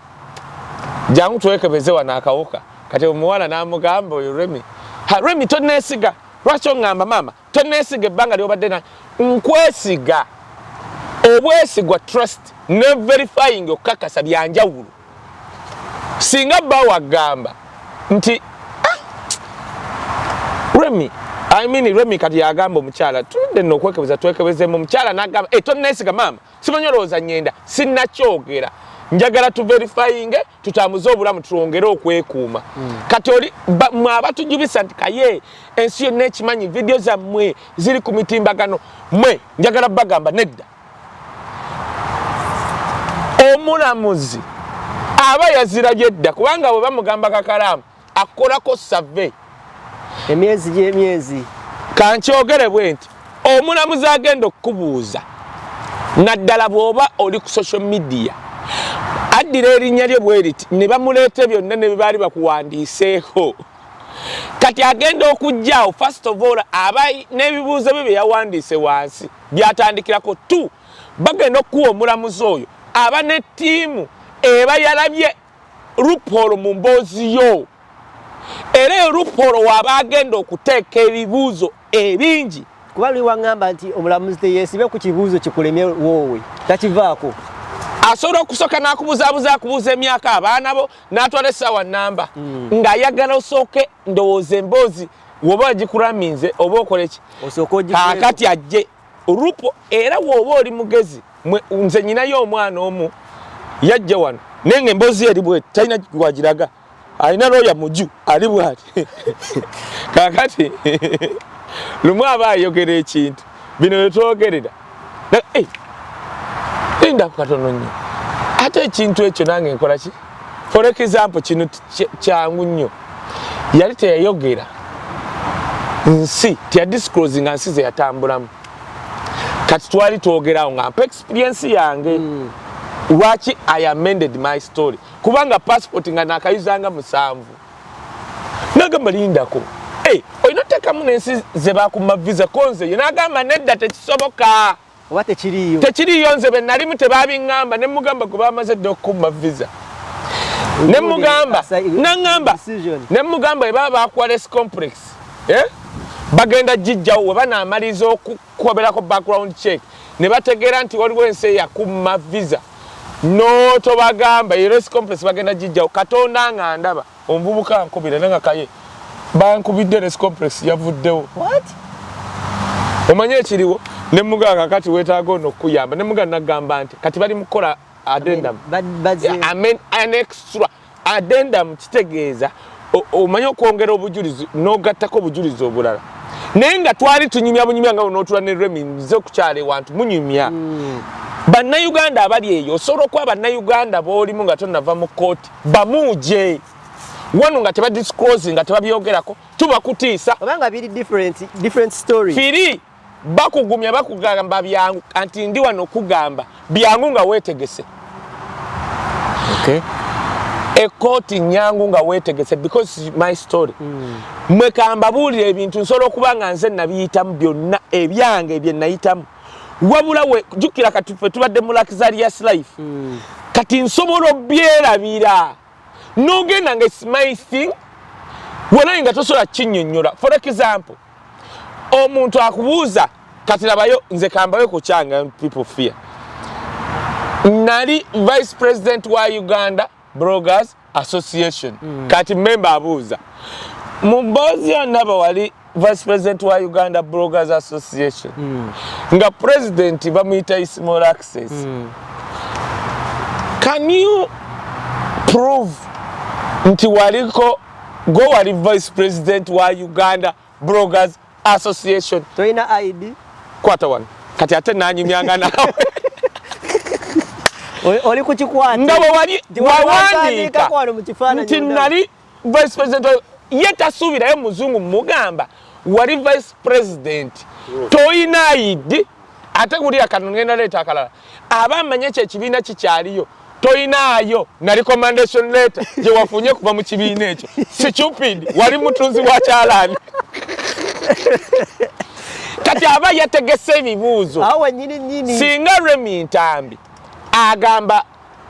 jangu tuwekebeze wano akawuka kati omuwala n'amugamba oyo Remi tonneesiga lwaki oŋŋamba maama tonneesiga ebbanga lyobadde na nkwesiga obwesigwa trust ne verifying okukakasa byanjawulo singa Bbawe agamba nti Remi kati yagamba omukyala tudde nno okwekebeza twekebezemu omukyala n'agamba tonneesiga maama simanyi olowooza nnyenda sinnakyogera njagala tu verifying tutambuze obulamu tulongere okwekuuma kati oli mwabatujubisa nti kaye ensi yonna ekimanyi vidiyo zammwe ziri ku mitimbagano mwe njagala bagamba nedda omulamuzi aba yazirabye dda kubanga bwe bamugamba Kakalaamu akolako survey emyezi kankyogere bwe nti omulamuzi agenda okukubuuza naddala bw'oba oli ku social media addira erinnya lye bwe riti ne bamuleeta byonna ne baali bakuwandiiseeko kati agenda okujjaawo first of all aba n'ebibuuzo bye yawandiise wansi byatandikirako tu bagenda okuwa omulamuzi oyo aba ne ttiimu eba yalabye loophole mu mboozi yo era eyo loophole waaba agenda okuteeka ebibuuzo ebingi kuba lwi waŋŋamba nti omulamuzi teyeesibe ku kibuuzo kikulemye woowe takivaako asobola okusooka n'akubuzaabuza akubuuza emyaka abaana bo n'atwala essaawa nnamba ng'ayagala osooke ndowooza emboozi woba wagikulaminze oba okole ki kaakati ajje olupo era woba oli mugezi nze nyinayo omwana omu yajja wano naye nga emboozi eri bweti talina wagiraga alina looya muju ali bwati kaakati lumu aba ayogera ekintu bino bye twogerera linda katono nnyo ate ekintu ekyo nange nkola ki for example kino kyangu nnyo yali teyayogera nsi teyadisclosing nga nsi ze yatambulamu kati twali twogerawo nga mpa experience yange lwaki I amended my story kubanga passport nga nakayuzanga 7 nagamba lindako olina oteekamu n'ensi ze bakuma visa konze ye nagamba nedda tekisoboka oba tekiriyo nze be nalimu tebabiŋŋamba ne mugamba gwe bamaze dde okukuma visa ne mugamba eba bakuwa less complex bagenda jijjawo we banaamaliza okukoberako background check ne bategeera nti waliwo ensi eyakuma visa n'otobagamba less complex bagenda jijjawo katonda nga ndaba omuvubuka nkubira nanga kaye bankubidde less complex yavuddewo omanye ekiriwo ne muganga kati weetaaga ono okuyamba ne muganga nagamba nti kati bali mukola addendum an extra addendum kitegeeza omanye okwongera obujulizi n'ogattako obujulizi obulala naye nga twali tunyumya bunyumya nga n'otula ne Remi nze okukyala ewantu munyumya bannayuganda abali eyo osobola okuba bannayuganda boolimu nga tonava mu kooti bamuuje wano nga tebadisclose nga tebabyogerako tubakutiisa obanga biri different story firi bakugumya bakugamba byangu anti ndi wano okugamba byangu nga weetegese ekoti nyangu nga weetegese because my story mwekamba buulira ebintu nsobola okuba nga nze nabiyitamu byonna ebyange ebye nayitamu wabula we jukira kati ffe tubadde mu luxurious life kati nsobola obyerabira nogenda nga it's my thing wanaye nga tosobola kinnyonnyola for example omuntu akubuuza kati labayo nze kambayo ku kyanga people fear nali vice president wa Uganda Bloggers Association kati member abuuza mumboozi yonna wali vice president wa Uganda Bloggers Association nga president bamuyita small access can you prove nti waliko go wali vice president wa Uganda Bloggers Association toina ID kwata one kati ate nanyumyanga nawe oli kukikwata ndabo wali wawandika nti nali vice president yeta subira muzungu mugamba wali vice president toina ID ate kulira kano ngenda leta akalala abamanye kye kibiina kikyaliyo toinaayo na recommendation letter je wafunye kuva mu kibiina ekyo si stupid wali mutunzi wa kyalani kati aba yategese ebibuuzo awe nyini singa Remi Ntambi agamba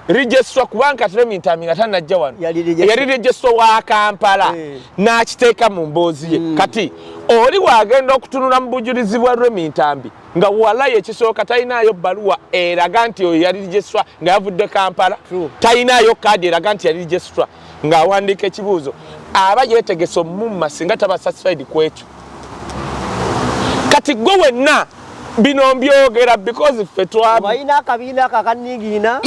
register kubanga Remi Ntambi nga tanajja wano yali register wa Kampala n'akiteeka mu mboozi ye kati oli wagenda okutunula mu bujulizi bwa Remi Ntambi nga walaye ekisooka talinayo bbaluwa eraga nti oyo yali register nga yavudde Kampala talinayo kaadi eraga nti yali register nga awandiika ekibuuzo aba yeetegese omumma singa taba satisfied ku ekyo kati gwe wenna bino mbyogera because ffe balina akabiina akakanigina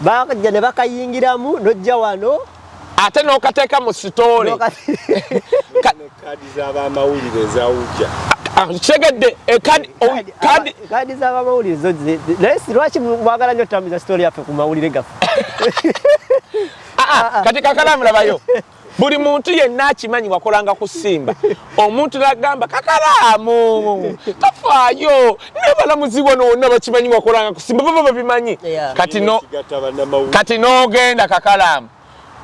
bakajja ne bakayingiramu nojja wano ate n'okateeka mu sitole kaadi z'abamawulire zawujja Segedde kadi z'aba mawulire zo lwaki mwagala nnyo tambuza story yaffe ku mawulire gaffe. Kati Kakalaamu labayo. Buli muntu yenna akimanyi wakolanga ku Simba. Omuntu n'agamba Kakalaamu tafaayo n'abalamuzi bonna bakimanyi wakolanga ku Simba baba babimanyi. Kati n'ogenda Kakalaamu.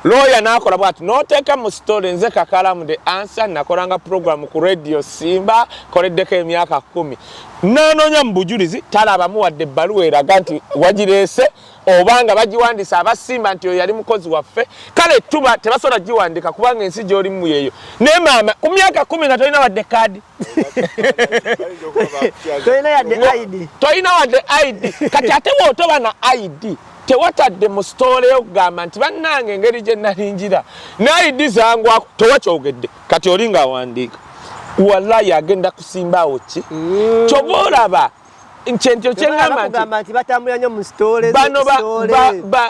Lawyer nakola bwati noteeka mu story nze Kakalaamu the answer nakolanga program ku radio Simba koleddeko emyaka 10. Nanoonya mu bujulizi talabamu wadde ebbaluwa eraga nti wagireese obanga bagiwandisa abasimba nti oyo yali mukozi waffe kale tuba tebasobola giwandika kubanga ensi gy'olimu yeeyo naye maama ku myaka 10 nga tolina wadde kaadi tolina wadde ID kati ate bw'otoba na ID tewatadde mu story okugamba nti bannange engeri gye nalingira ID zangu towakyogedde kati oli ng'awandiika wallahi agenda kusimbaawo ki kyoba olaba nkyentyo kyengamba nti batambula nnyo mu story bano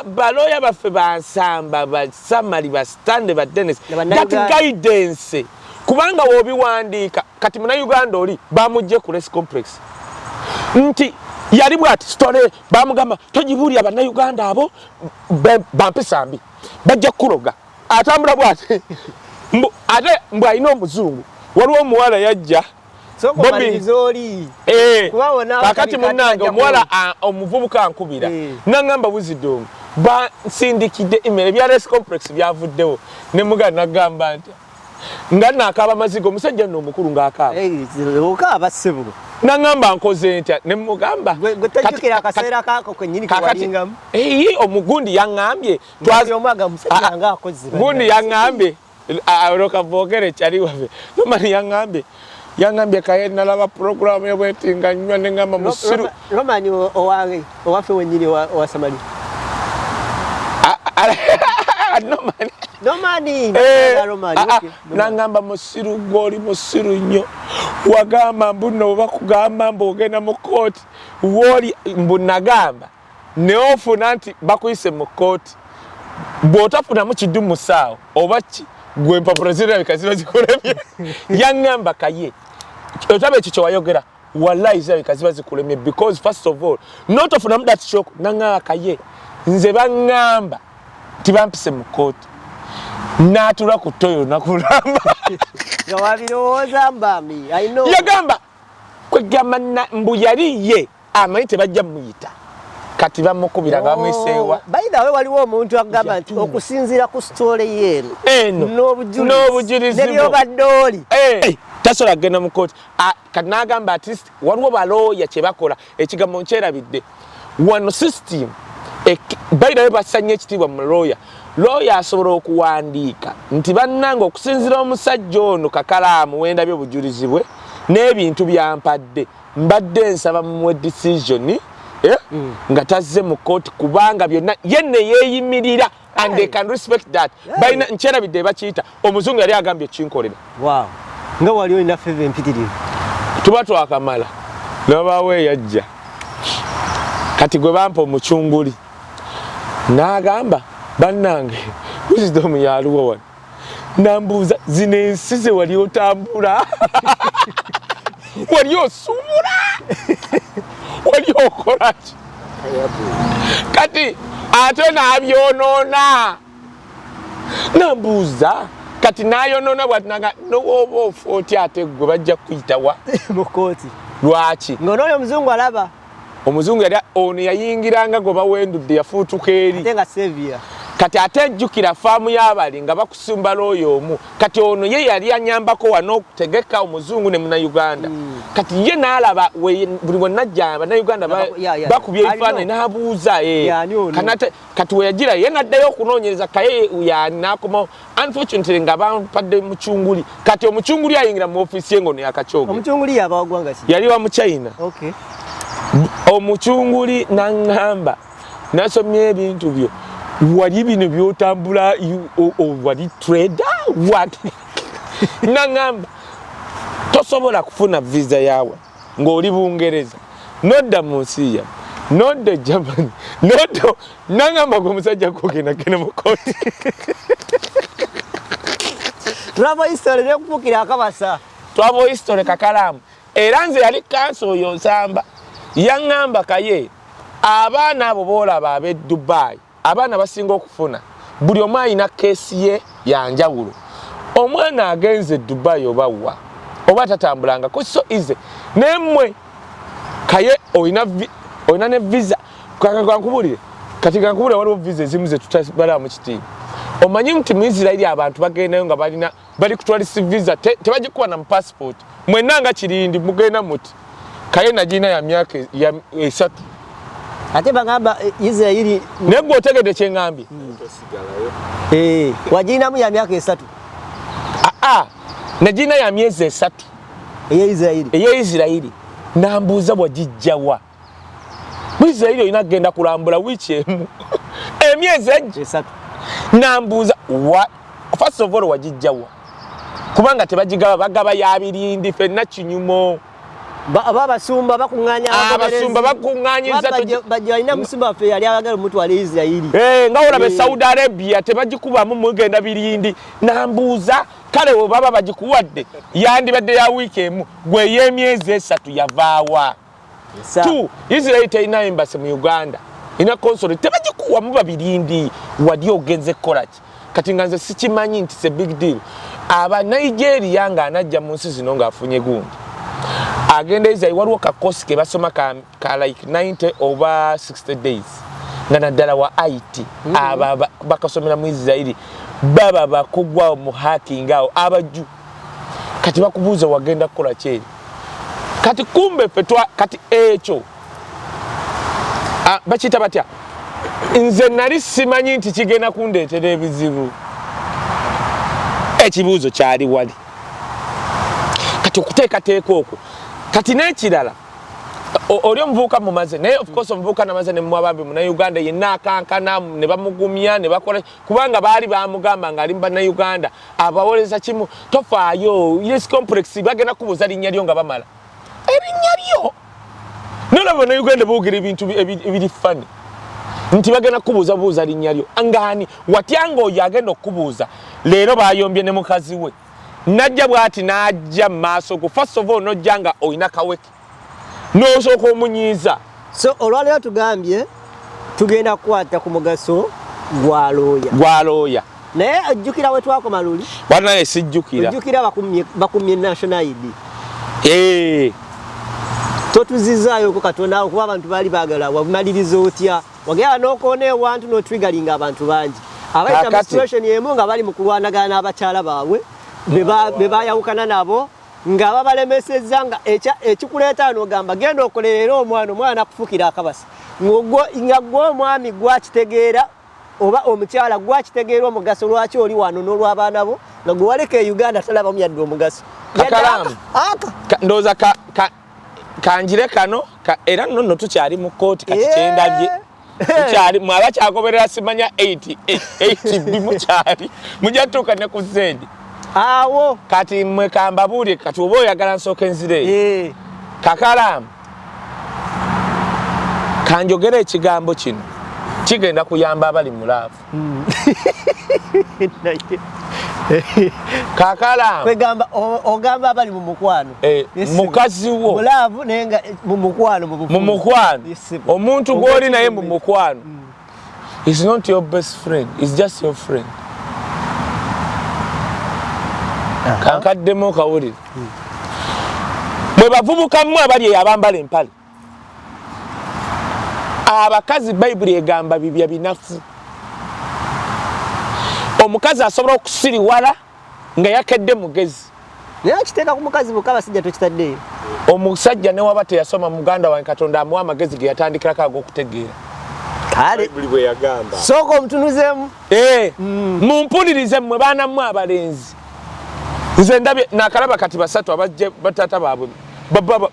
baloya baffe bansamba basamali bastande badenesi that guidance kubanga w'obiwandiika kati Munnayuganda oli bamugje ku Race Complex nti yali bwati story bamugamba togibuulira Bannayuganda abo bampisa mbi bajja kukuloga atambula bwati ate mbw alina omuzungu waliwo omuwala yajja kakati munnange omuwala omuvubuka ankubira nangamba Buzidongo bansindikidde email ebya Race Complex byavuddewo ne muga nagamba nti nga naakaaba mazigo omusajja nno omukulu ng'akaaba nangamba nkoze ntya ne mugamba omugundi yaŋŋambye gundi yaŋŋambye olokavogere kyali waffe nomani yaŋŋambye kaye nalaba program yobwetinga nywa neŋŋamba musiru Romani owange owaffe wennyini owa Samali Nomani nangamba musiru gwoli musiru nnyo wagamba mbuno oba kugamba mbogenda mu kooti woli mbunagamba neofuna nti bakuyise mu kooti bw'otafunamu kidumu saawo oba ki gwe empapula zirabika ziba zikulemye yaŋŋamba kaye otaba ekyo kyewayogera wallahi zirabika ziba zikulemye because first of all notofunamu that shock naŋŋamba kaye nze baŋŋamba tibampise mu kooti n'atula ku toyo nakulamba nga wabirowooza mbami yagamba kwegamba mbu yali ye amanyi tebajja muyita kati bamukubira nga bamweseewa bayidawe waliwo omuntu agamba nti okusinziira ku story yeeno n'obujulizi nebyobadde oli tasobola kugenda mu kooti kati n'agamba at least waliwo balooya kye bakola ekigambo nkyerabidde wano system bayidawe basanya ekitiibwa mu lawyer asobola okuwandiika nti bannanga okusinziira omusajja ono Kakalaamu wendabye obujulizi bwe n'ebintu byampadde mbadde nsaba mumuwe decision nga tazze mu kooti kubanga byonna yenne yeeyimirira and they can respect that balina nkyerabidde bakiyita omuzungu yali agambye kinkolera nga wali olina feva empitirivu tuba twakamala Bbawe yajja kati gwe bampa omucunguli n'agamba bannange Wisdom yaluwa wano nambuuza zino ensi ze wali otambula wali osumula wali okolaki kati ate n'abyonoona nambuuza kati n'ayonoona bwatinaga nowoba ofa otya ate gwe bajja kuyitawa mu kooti lwaki ng'onooyo omuzungu alaba omuzungu yali ono yayingiranga gwe bawendudde yafuutuka eri ate nga sevia kati ate ejjukira faamu y'abali nga bakusumba looyo omu kati ono ye yali anyambako wano okutegeka omuzungu ne Munnayuganda kati ye n'alaba buli bwe najja Abannayuganda bakubya ebifaananyi n'abuuza kati we yagira ye n'addayo okunoonyereza kaye yaani n'akomawo unfortunately nga bampadde mucunguli kati omucunguli ayingira mu ofiisi ye ng'ono yakacyoge omucunguli yaba wagwanga ki yali wa mu China omucunguli n'aŋŋamba nasomye ebintu byo wali bino byotambula wali trader what nangamba tosobola kufuna visa yawe ng'oli Bungereza nodda mu nsi ya nodda Germany nodda nangamba gwe musajja kugenda gena mu kooti Travel history nekupukira akabasa Travel history Kakalaamu era nze yali kanso oyo nsamba yaŋŋamba Kaye abaana abo boolaba ab'e Dubai abaana basinga okufuna buli omu alina keesi ye yanjawulo omwana agenze Dubai obawa oba tatambulangako so easy nemmwe Kaye oyina ne visa kankubulire kati kankubulire waliwo visa ezimu ze tutabala mu kitiibwa omanyi nti mu Israeli abantu bagendayo nga bali kutwalisa visa tebagikuba na mu passport mwenna nga kirindi mugenda muti Kaye nagina ya myaka ya 3 ate bagamba Israeli negwe otegedde kyeŋŋambye waginamu ya myaka 3 nagina ya myezi 3 eye Israeli nambuuza bwagijjawa mu Israeli olina kugenda kulambula wiiki emu emyezi 3 nambuuza first of all wagijjawa kubanga tebagigaba bagaba ya birindi fenna kinyumo abasumba bakuŋŋaanyiza bajja musumba waffe yali abagala mutwala Israeli nga olabe Saudi Arabia tebagikubamu mugenda birindi nambuuza kale we baba bagikuwadde yandibadde ya wiiki emu gwe y'emyezi 3 yavaawa 2 Israeli terina embassy mu Uganda ina consulate tebagikuwamu babirindi wali ogenze kolaki kati nga nze sikimanyi nti se big deal aba Nigeria nga anajja mu nsi zino ng'afunye gundi agenda Israeli waliwo kakosi ke basoma ka like 90 over 60 days nga naddala wa IT aba bakasomera mu Israeli baba bakugwa mu hacking awo abaju kati bakubuuza wagenda kukola kyeri kati kumbe fetwa kati ekyo bakita batya nze nali simanyi nti kigenda kundeetera ebizibu ekibuuzo kyali wali kati okuteekateeka okwo kati n'ekirala oli omuvubuka mumaze naye of course omuvubuka namaze ne mwabambi muna Uganda yenna akankana ne bamugumya ne bakola kubanga baali bamugamba nga ali mba Uganda abawoleza kimu tofaayo yes complex bagenda kubuuza linnya lyo nga bamala erinnya lyo nolaba na Uganda boogera ebintu ebiri fani nti bagenda kubuuza linnya lyo angani watyanga oyo agenda okubuuza leero bayombye ne mukazi we najja bwati najja maaso go first of all nojjanga oyina kaweke n'osooka omunyiiza so olwaleero tugambye tugenda kukwata ku mugaso gwa looya naye ojjukira we twakoma luli banaye sijjukira ojjukira bakumye national ID totuzizaayo ko Katonda kuba abantu baali baagala wamaliriza otya wagenda n'okoona ewantu n'otrigalinga abantu bangi abaita mu situation yemu nga bali mu kulwanagana n'abakyala baabwe be bayawukana nabo nga babalemesezza nga ekikuleeta n'ogamba genda okolerera omwana akufukira akabasa nga gwe omwami gwakitegeera oba omukyala gwakitegeera omugaso lwaki oli wano n'olw'abaana bo nga gwe waleka e Uganda talabamu yadde omugaso ndowooza kanjire kano era nno tukyali mu kooti kati kyendabye tukyali mwaba kyagoberera simanya 80 bimukyali mujja tutuuka ne ku zeedi awo kati mwe kambabuulire kati oba oyagala nsooka enzireyo Kakalaamu kanjogera ekigambo kino kigenda kuyamba abali mulaavu Kakalaamu kwegamba ogamba abali mu mukwano mukazi wo mulaavu nenga mu mukwano omuntu gw'oli naye mu mukwano is not your best friend, is just your friend. Kankaddemu kawulire mwe bavubuka mmwe abali abambala empale abakazi Bayibuli egamba bibya binafu omukazi asobola okusiriwala nga yakedde mugezi naye akiteeka ku mukazi bukaba sijja tokitaddeyo omusajja ne waba teyasoma muganda wange Katonda amuwa amagezi ge yatandikirako ag'okutegeera kale bwe yagamba sooka omutunuzeemu mumpulirize mmwe baana mmwe abalenzi nze ndabye nakalaba kati basatu abajje batata baabwe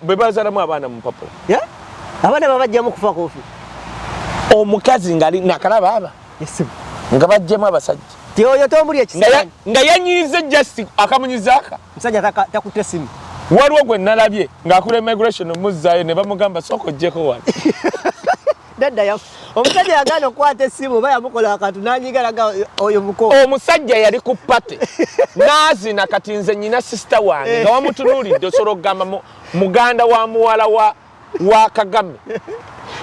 be bazaalamu abaana Mumpapula abaana babajjamu kufa kofi omukazi ngali nakalaba aba nga bajjemu abasajja tioyo tombuli ekisanya nga yanyize just akamunyizaaka musajja takutte simu waliwo gwe nalabye ng'akula immigration muzzaayo ne bamugamba sooka ojjeko wano omusajja yagana okwata essimu oba yamukola akantu n'anyigalaga oyo muko. Omusajja yali ku pate n'azina kati nze nnyina sisita wange nga wamutunuulidde osobola okugamba muganda wa muwala wa Kagame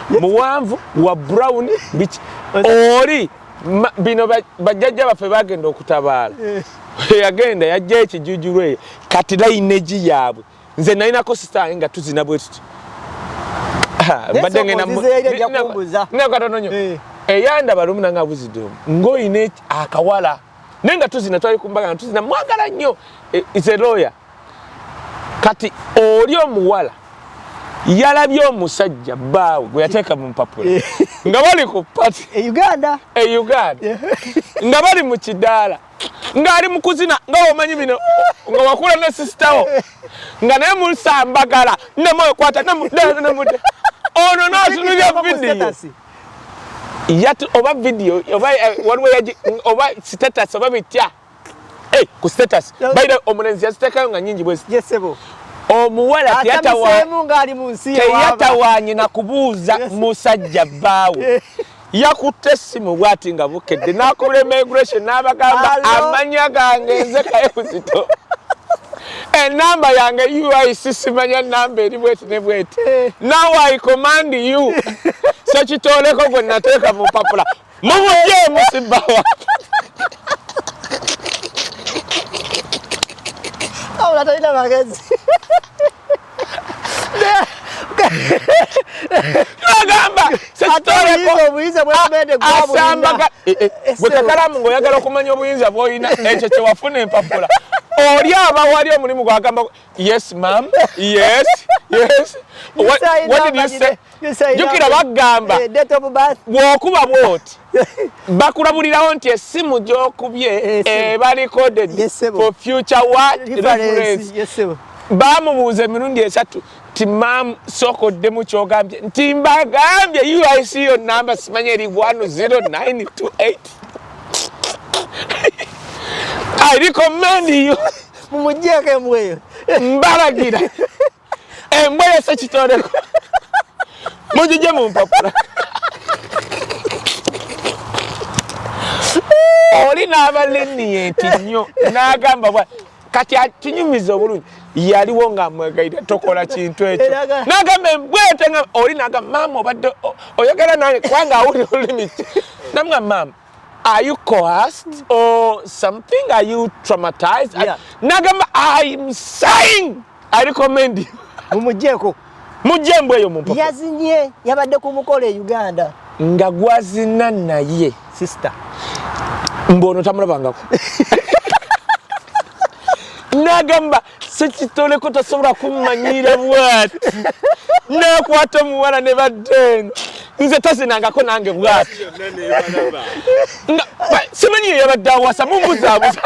muwanvu wa brown biki oli bino bajjajja baffe bagenda okutabaala yagenda yajja ekijujulu eyo kati layineji yaabwe nze nalinako sisita wange nga tuzina bwe tuti katono nnyo eyandaba lumu nange abuzidde ng'oyina akawala naye nga tuzina twali kumbaga nga tuzina mwagala nnyo is a lawyer kati oli omuwala yalabye omusajja Bbawe gwe yateeka mu mpapula nga bali ku pati Uganda nga bali mu kidaala ng'ali mu kuzina nga omanyi bino nga wakula ne sisitawo nga naye musambagala nemokwata nemude ono n'atunulya vidiyo oba vidiyo waliwo oba status oba bitya ku status baida omulenzi yaziteekayo nga nnyingi bwezi omuwala teyatawaanye na kubuuza musajja Bbawe yakutte essimu bw'ati nga bukedde n'akubula immigration n'abagamba amanya gange nze Kayebuzito enamba yange UIC simanya namba eri bweti ne bweti now I command you so kitoleko gwe nateeka mu mpapula mumujje musibbawa awula talina magezi agamba sekitoleko obuyinza bwemende asambaga gwe Kakalaamu ng'oyagala okumanya obuyinza bw'olina ekyo kye wafuna empapula oli aba wali omulimu gwagamba yes ma'am yes what did you say jukira bagamba bw'okuba bw'oti bakulabulirawo nti essimu gy'okubye eba recorded for future reference bamubuuza emirundi esatu ti ma'am sookoddemu ky'ogambye nti mbagambye UIC yo namba simanye eri 10928 I recommend you mumujjeko embweyo mbalagira embweyo sekitoleko mujije mu mpapula oli n'abalenienti nnyo n'agamba bwa kati atinyumiza obulungi yaliwo ng'amwegayira tokola kintu ekyo n'agamba embwete nga oli n'agamba maama obadde oyagala nange kubanga awulira olulimi namugamba maama are you coerced or something? Are you traumatized? Yeah. Nagamba, I'm saying I recommend you. Mumujeko. Mujembo yo mumpa. Yazinye yabadde kumukole Uganda. Nga gwazina naye sister. Mbono tamulabangako. Nagamba sekitoleko tasobola kumanyira bwati. Nakwata muwala ne badden. Nze tasinangako nange bwati. Simanyi yabadde awasa mumbuzabuza.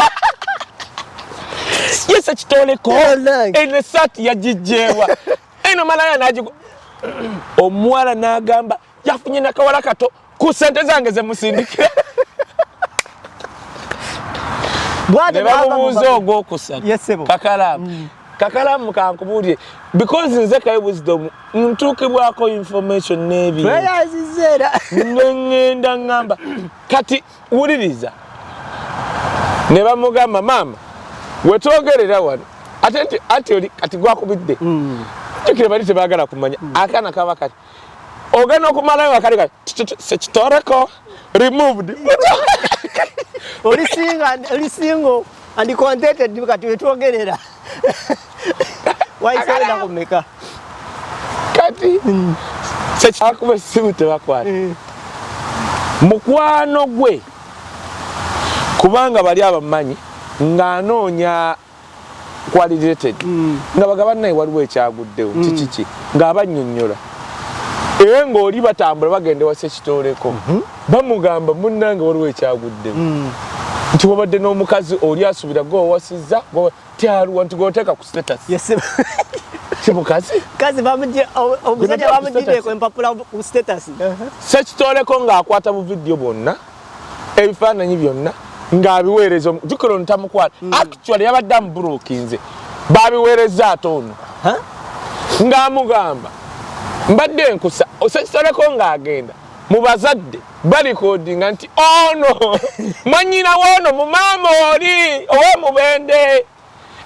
Yes ekitoleko ene sati yajijewa. Eno malaya najigo. Omuwala nagamba yafunye nakawala kato ku sente zange ze musindikira. Bwade bamubuuza ogwokusatu. Yes sebo. Kakalaamu. Kakalaamu kankubulire because nze Wisdom ntukibwako information nebi. Tweyazizera. Ngenda ngamba kati wuliriza. Ne bamugamba mama wetwogerera wano ate oli kati gwakubidde. Tukire bali tebagala kumanya akana kaba kati ogana okumalayo akali kati sekitoreko removed. Oli single and contented kati wetwogerera. Why say na kumeka kati sekakube simu tebakwata mukwano gwe kubanga bali abamanyi ng'anoonya qualitated nga bagaba naye waliwo ekyaguddewo kiki ng'abannyonnyola ewe ng'oli batambula bagende wasa ekitoleko bamugamba munnange waliwo ekyaguddewo nti wabadde n'omukazi oli asubira gw'owasizza tyaluwa nti gw'oteeka ku status. Yes. Simukazi? Kazi bamujje omusajja bamujjideko empapula ku status. Sekitoleko ng'akwata bu video bonna ebifaananyi byonna ng'abiweereza jukiro ntamukwata actually yabadde amubulookinze baabiweereza ate ono ng'amugamba mbadde nkusa sekitoleko ng'agenda mu bazadde balikodinga nti ono mwanyina wono mu maama oli ow'omubende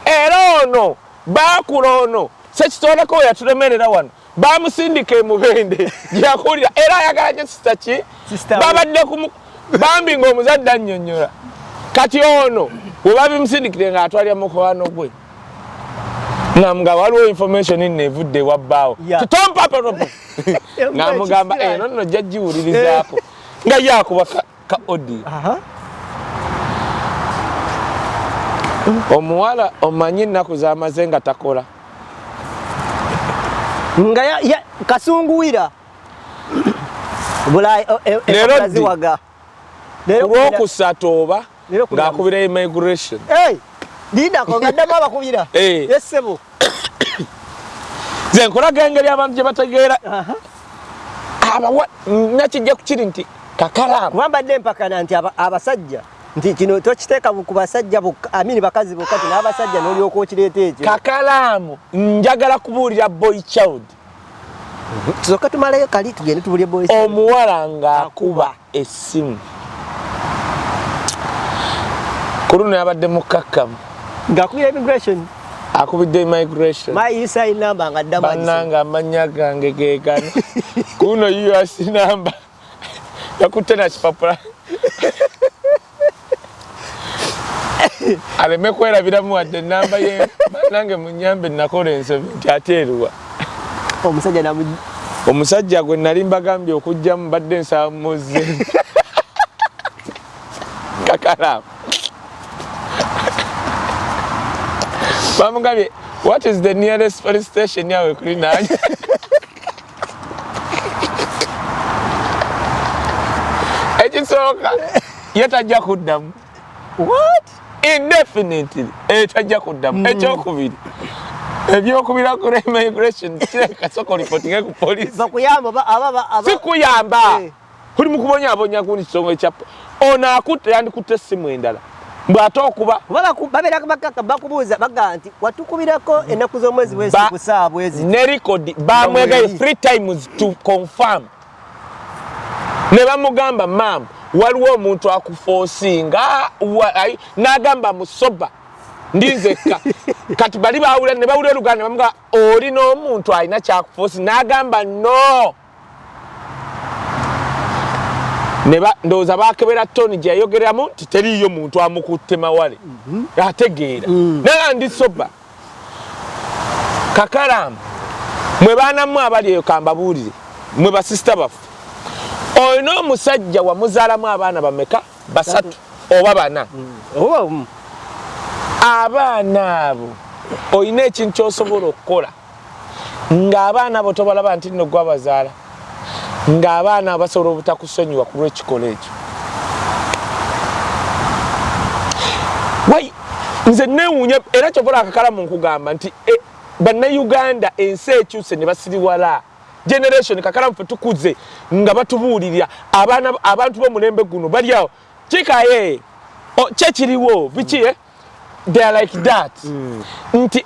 era ono baakula ono sekitoleko yatulemerera wano bamusindika emubende gyakulira era ayagala nyo sista ki babadde bambi ng'omuzadde annyonnyola kati ono bwe babimusindikire ng'atwalira mukwano gwe nga waliwo information nno evudde wa Bbawe tutompapapa ng'amugamba eno nno jjajjiwulirizaako nga yakuba ka odi omuwala omanyi ennaku z'amaze nga takola nga kasunguwira olwokusatu oba ng'akubira immigration lindako ngaddamu abakubira yessebo nze nkolaga engeri abantu gye bategeera nakijja kukiri nti kakalaamu kubambadde empakana nti abasajja nti kino tokiteeka ku basajja amini bakazi bokka ti n'abasajja n'olyoka okireeta ekyo kakalaamu njagala kubuulira boy child tusooka tumalayo kali tugende tubulye boy omuwala ng'akuba essimu ku luno yabadde mukakkamu ng'akubira immigration akubidde immigration my USI number nga ddamu bannanga amannya gange geegano ku luno US number yakutte na kipapula aleme kwerabiramu wadde enamba ye bannange munyambe nakola ensobi nti ate eruwa omusajja gwe nali mbagambye okujjamu badde nsaba muze kakalaamu bamugambye what is the nearest police station yawe kuli nange ekisooka ye tajja kuddamu indefinitely tajja kuddamu ekyokubiri ebyokubira ku immigration kireka soko reporting ku police sikuyamba kuli mukubonyabonya ku kisongo ekyapo ono akutte yandikutte essimu endala mbw'ate okuba babeera bakaka bakubuuza baga nti watukubirako ennaku z'omwezi bwezi kusaa bwezi ne record bamwegaye 3 times to confirm ne bamugamba mam waliwo omuntu akufoosinga n'agamba musoba ndinzekka kati bali bawula ne bawula Uganda bamugamba oli n'omuntu alina kyakufoosi n'agamba no ndowooza bakebera Tony gye yayogeramu nti teriiyo muntu amukutte mawale ategeera naye ndi soba kakalaamu mwe baanamu abali eyo kambabuulire mwe basisita baffe olina omusajja wamuzaalamu abaana bameka 3 oba 4 abaana abo olina ekintu kyosobola okukola ng'abaana abo tobalaba nti nno gwabazaala ng'abaana basobola obutakusonyiwa ku lw'ekikola ekyo nze neewuunya era kyobola akakalaamu nkugamba nti bannayuganda ensi ekyuse ne basiriwala generation kakalaamu ffe tukuze nga batubuulirira abantu b'omulembe guno bali awo kikaye kyekiriwo biki they are like that nti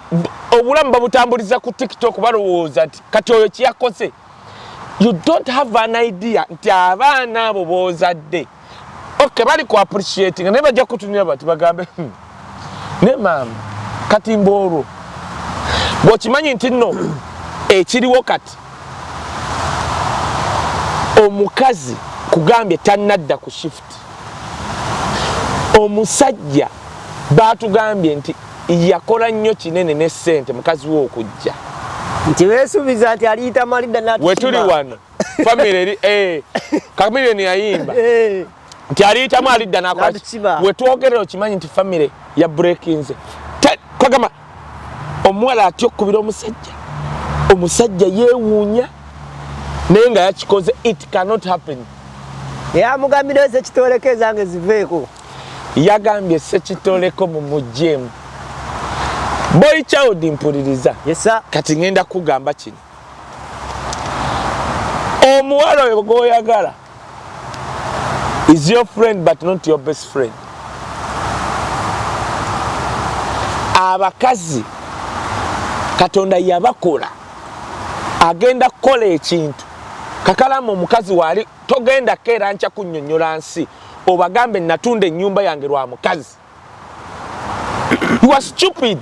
obulamu babutambuliza ku TikTok balowooza nti kati oyo kiyakoze you don't have an idea nti abaana abo boozadde okay bali ku appreciating naye bajja kutunira bati bagambe ne maama kati mboolwo bw'okimanyi nti nno ekiriwo kati omukazi kugambye tannadda ku shift omusajja baatugambye nti yakola nnyo kinene ne ssente mukazi we okujja nti weesuubiza nti aliyita malidda n'atusima we tuli wano family eri kamiliyoni yayimba nti aliyitamu alidda n'akola we twogerera okimanyi nti family ya breakinze kwagamba omuwala atya okukubira omusajja yeewuunya naye nga yakikoze it cannot happen yamugambira sekitoleko ezange ziveeko yagambye sekitoleko mu mujjeemu boy child mpuliriza kati ngenda kugamba kino omuwala oyo gwoyagala is your friend but not your best friend abakazi Katonda yabakola agenda kukola ekintu Kakalamu omukazi wali togenda keera ncha kunnyonnyola nsi obagambe natunda ennyumba yange lwa mukazi. You are stupid.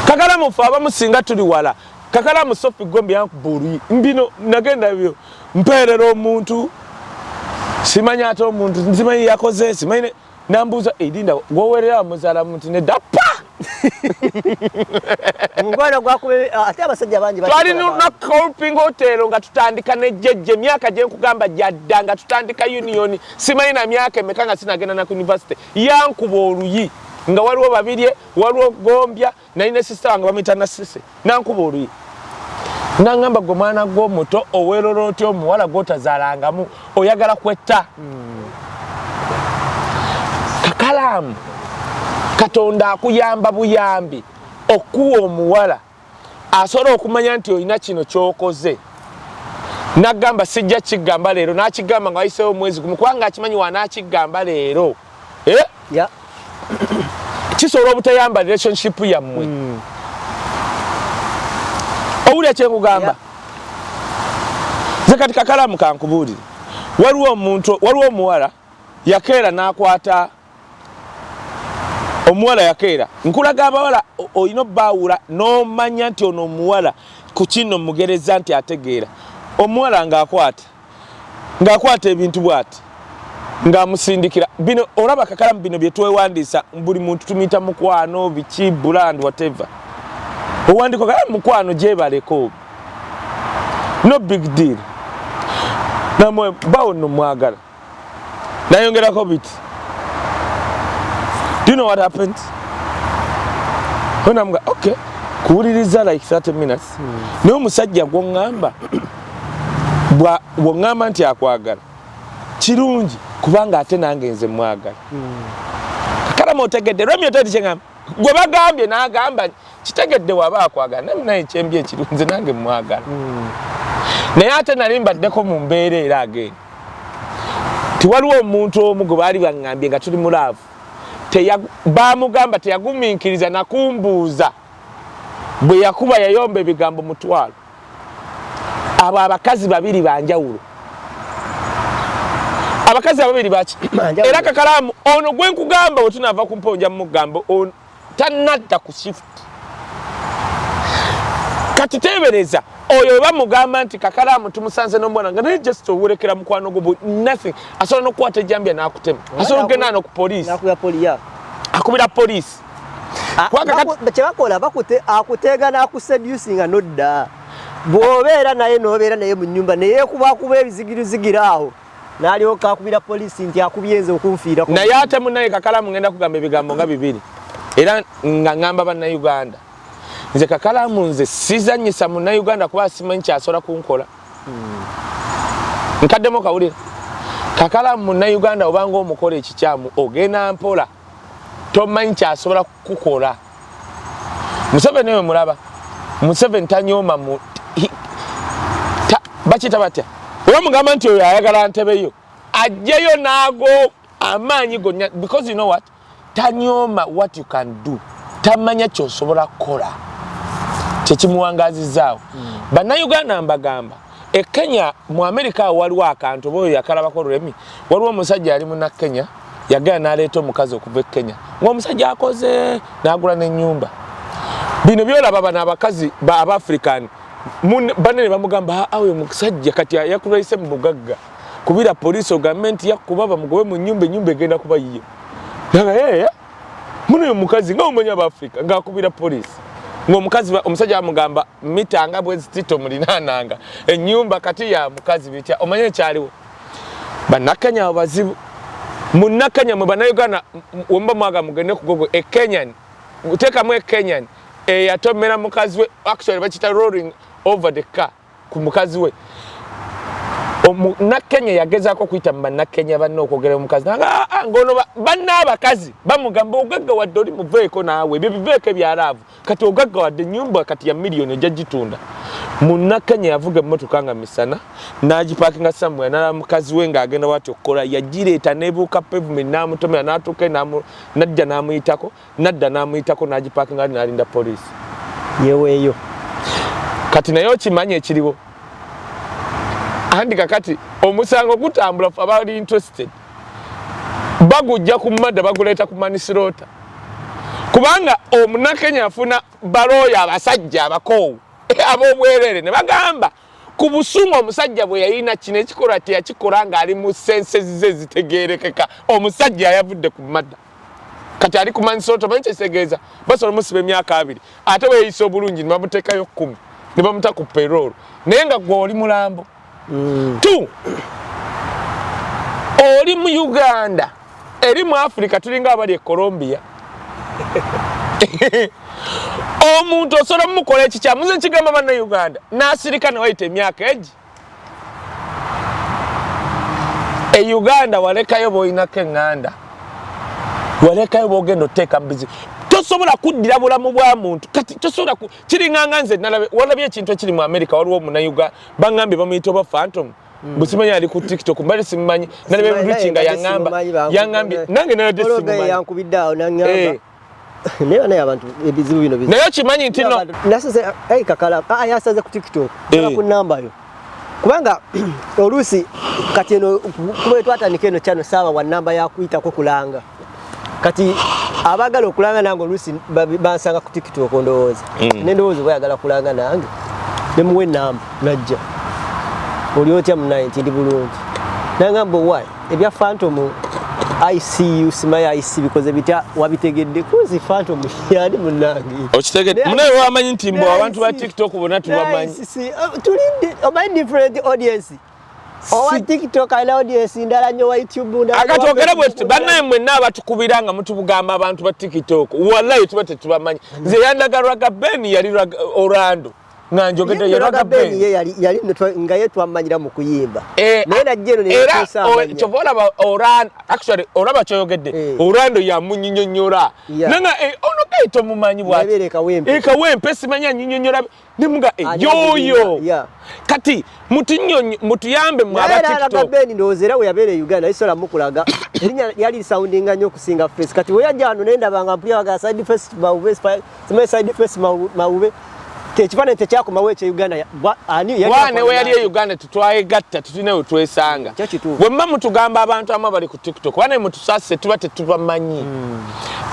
Kakalamu fe abamu singa tuli wala. Kakalamu Sophie Gombe yankubuluyi mbino nagenda byo mperera omuntu simanya ate omuntu nzimanyi yakoze simanyi nambuza edinda gwowerera muzala muntu ne dapa mungwana gwakube ate abasajja bangi twali na coping hotel nga tutandika ne jejje myaka je nkugamba jadda nga tutandika union simanyi na myaka emeka nga sinagenda na university yankuba oluyi nga waliwo babirye waliwo Gombya naine sister wange bamita na sise nankuba oluyi nangamba gwe mwana gwo muto oweroro otyo omuwala gwotazalangamu oyagala kwetta. Kakalamu Katonda akuyamba buyambi okuwa omuwala asobola okumanya nti olina kino kyokoze nagamba sijja kigamba leero nakigamba nga wayiseewo omwezi gumu kubanga akimanyi wanakigamba leero kisobola obutayamba relationship yammwe. Owulira kyekugamba ze kati Kakalamu kankubuulire waliwo omuwala yakeera n'akwata omuwala yakeera nkulaga abawala olina obbawula n'omanya nti ono omuwala ku kino mugereza nti ategeera omuwala ng'akwata ebintu bw'ati ng'amusindikira bino olaba Kakalamu bino bye twewandiisa buli muntu tumuyita mukwano biki brand whatever owandiko kale mukwano gyebaleko no big deal namwe bawo no mwagala nayongerako biti. Do you know what happened? When I'm like, okay, kuwuliriza like 30 minutes. No musajja gwongamba. Bwongamba nti akwagala. Kirungi kubanga ate nange nze mwagala. Kakalamu otegedde Romeo tedi kyengamba. Gwe bagambye n'agamba kitegedde waba akwagala naye kyembye ekirunzi nange mwagala. Naye ate nali mbaddeko mu mbeera era agenda. Tiwaliwo omuntu omu gwe baali bangambye nga tuli mulaavu. Bamugamba teyagumiikiriza nakumbuuza bwe yakuba yayomba ebigambo mutwalo. Abo abakazi babiri banjawulo. Abakazi babiri baki era Kakalamu ono gwe nkugamba bwe tunava kumponja mu mugambo ono tanadda ku shift. Kati tebereza oyo bamugamba nti Kakalamu tumusanze n'omwana nga naye just owulekera mukwano gwo nothing asobola n'okukwata ejjambya n'akutema asobola okugenda no ku poliisi akubira poliisi kyebakola akuteega n'akuseducinga nodda bw'obeera naye n'obeera naye mu nnyumba neyeekubakuba ebizigiruzigira awo n'alyoka akubira poliisi nti akubyenze okunfiirako naye ate munnaye Kakalamu ngenda kugamba ebigambo nga bibiri era nga ngamba bannayuganda nze Kakalamu nze sizanyisa munnayuganda kuba simanyi kyasobola kunkola. Nkaddemu kawulira Kakalamu munnayuganda obanga omukola ekikyamu ogenda mpola tomanyi kyasobola kukola. Museveni we mulaba Museveni tanyooma bakita batya oba mugamba nti oyo ayagala ntebeyo ajjeyo naago amaanyi gonna because you know what tanyooma what you can do tamanya kyosobola kukola kyekimuwangazizaawo. Bannayuganda mbagamba Kenya mu America waliwo akantu boyo yakalabako Remi waliwo omusajja ali muna Kenya yagala n'aleeta omukazi okuva Kenya ng'omusajja akoze n'agula n'ennyumba. Bino byolaba bano abakazi Abafrikani banene bamugamba awe omusajja kati yakulwaise mu bugagga kubira poliisi ogavumenti yakuba bamugobe mu ennyumba egenda kuba yiye naga muno oyo mukazi nga omanya Abafrika ng'akubira poliisi ng'omukazi omusajja amugamba mitanga bwezi tito mulinananga ennyumba kati ya mukazi bitya omanye ekyaliwo. Bannakenya abazibu munnakenya mwe bannayuganda wemba mwaga mugende ku Google Kenyan utekamu Kenyan yatomera mukazi we actually bakita rolling over the car ku mukazi we Omunnakenya yagezaako kuyita mu bannakenya banne okwogera omukazi ngono banna abakazi bamugamba ogagga wadde oli muveeko naawe ebyo biveeko ebyalaavu kati ogagga wadde ennyumba kati ya miliyoni ojja gitunda. Munnakenya yavuga emmotoka nga misana n'agipaakinga somewhere n'alaba mukazi we ng'agenda bw'atyo okukola yagireeta n'ebuuka pavement n'amutomera n'atuuka n'ajja n'amuyitako n'agipaakinga n'alinda poliisi yeweeyo. Kati naye okimanyi ekiriwo andi kakati omusango gutambula fa abali interested bagujja ku madda baguleta ku manisirota kubanga omunakenya afuna baloya abasajja abakoowu abobwerere ne bagamba ku busungu omusajja bwe yayina kino ekikola teyakikola ng'ali mu sense ze zitegeerekeka omusajja yavudde ku madda kati ali ku manisirota manyi kyetegeeza basobola musiba emyaka 2 ate weeyisa obulungi ne bamuteekayo 10 ne bamuta ku payroll naye nga gwe oli mulambo tu oli mu Uganda eri mu Africa tulinga abali e Colombia omuntu osobola mukola ekikyamuze kigamba banna Uganda n'asirika ne wayita emyaka egi e Uganda walekayo boyinako eŋŋanda walekayo bogenda oteeka mubizi tosobola kuddira bulamu bwa muntu kati tosobola kiringanga nze walabye ekintu ekiri mu America waliwo omunayuga bangambye bamuyita oba phantom busimanyi ali ku TikTok mbali simumanyi nalebe Richinga yangambye nange nalade simumanyi yankubiddawo nangamba naye naye abantu ebizibu bino bizibu naye kimanyi nti no nasaze kakala yasaze ku TikTok ku namba yo kubanga oluusi kati eno kuba twatandika eno channel sawa wa namba yakuyitako kulanga kati abagala okulanga nange oluusi bansanga ku TikTok ndowooza nendowooza bayagala kulanga nange nemuwe namba najja oli otya mu90 ndi bulungi nangamba why ebya phantom ICU simaya IC because ebita wabitegedde kuzi phantom yani munangi okitegedde munaye wamanyi nti mbo abantu ba TikTok bona tubamanyi tulinde omanyi different audience owa TikTok ala audience ndala nyo wa YouTube ndala akatogera bwe bannaye mwenna abatukubiranga mutubugamba abantu ba TikTok wallahi tuba tetubamanyi nze yandagalwaga Ben yali Orlando nanjogedde yaraga Ben yali nga yetwamanyira mu kuyimba naye najjeno ne era chovola ba Orlando actually olaba choyogedde Orlando ya munyinyonyora nanga ono kaito mumanyi bwati ekawempe simanya nyinyonyora nimuga yoyo kati mutuyambe mu aba TikTok Ben ndozera we yabere Uganda isola mukulaga yali soundinga nyo kusinga face kati we yajano nenda banga mpya ga side face Bbawe side face Bbawe tekipane tekyako maweche Uganda wane we yali Uganda tutwaye gatta tutine otwesanga wemma mutugamba abantu ama bali ku TikTok wane mutusase tuba tetubamanyi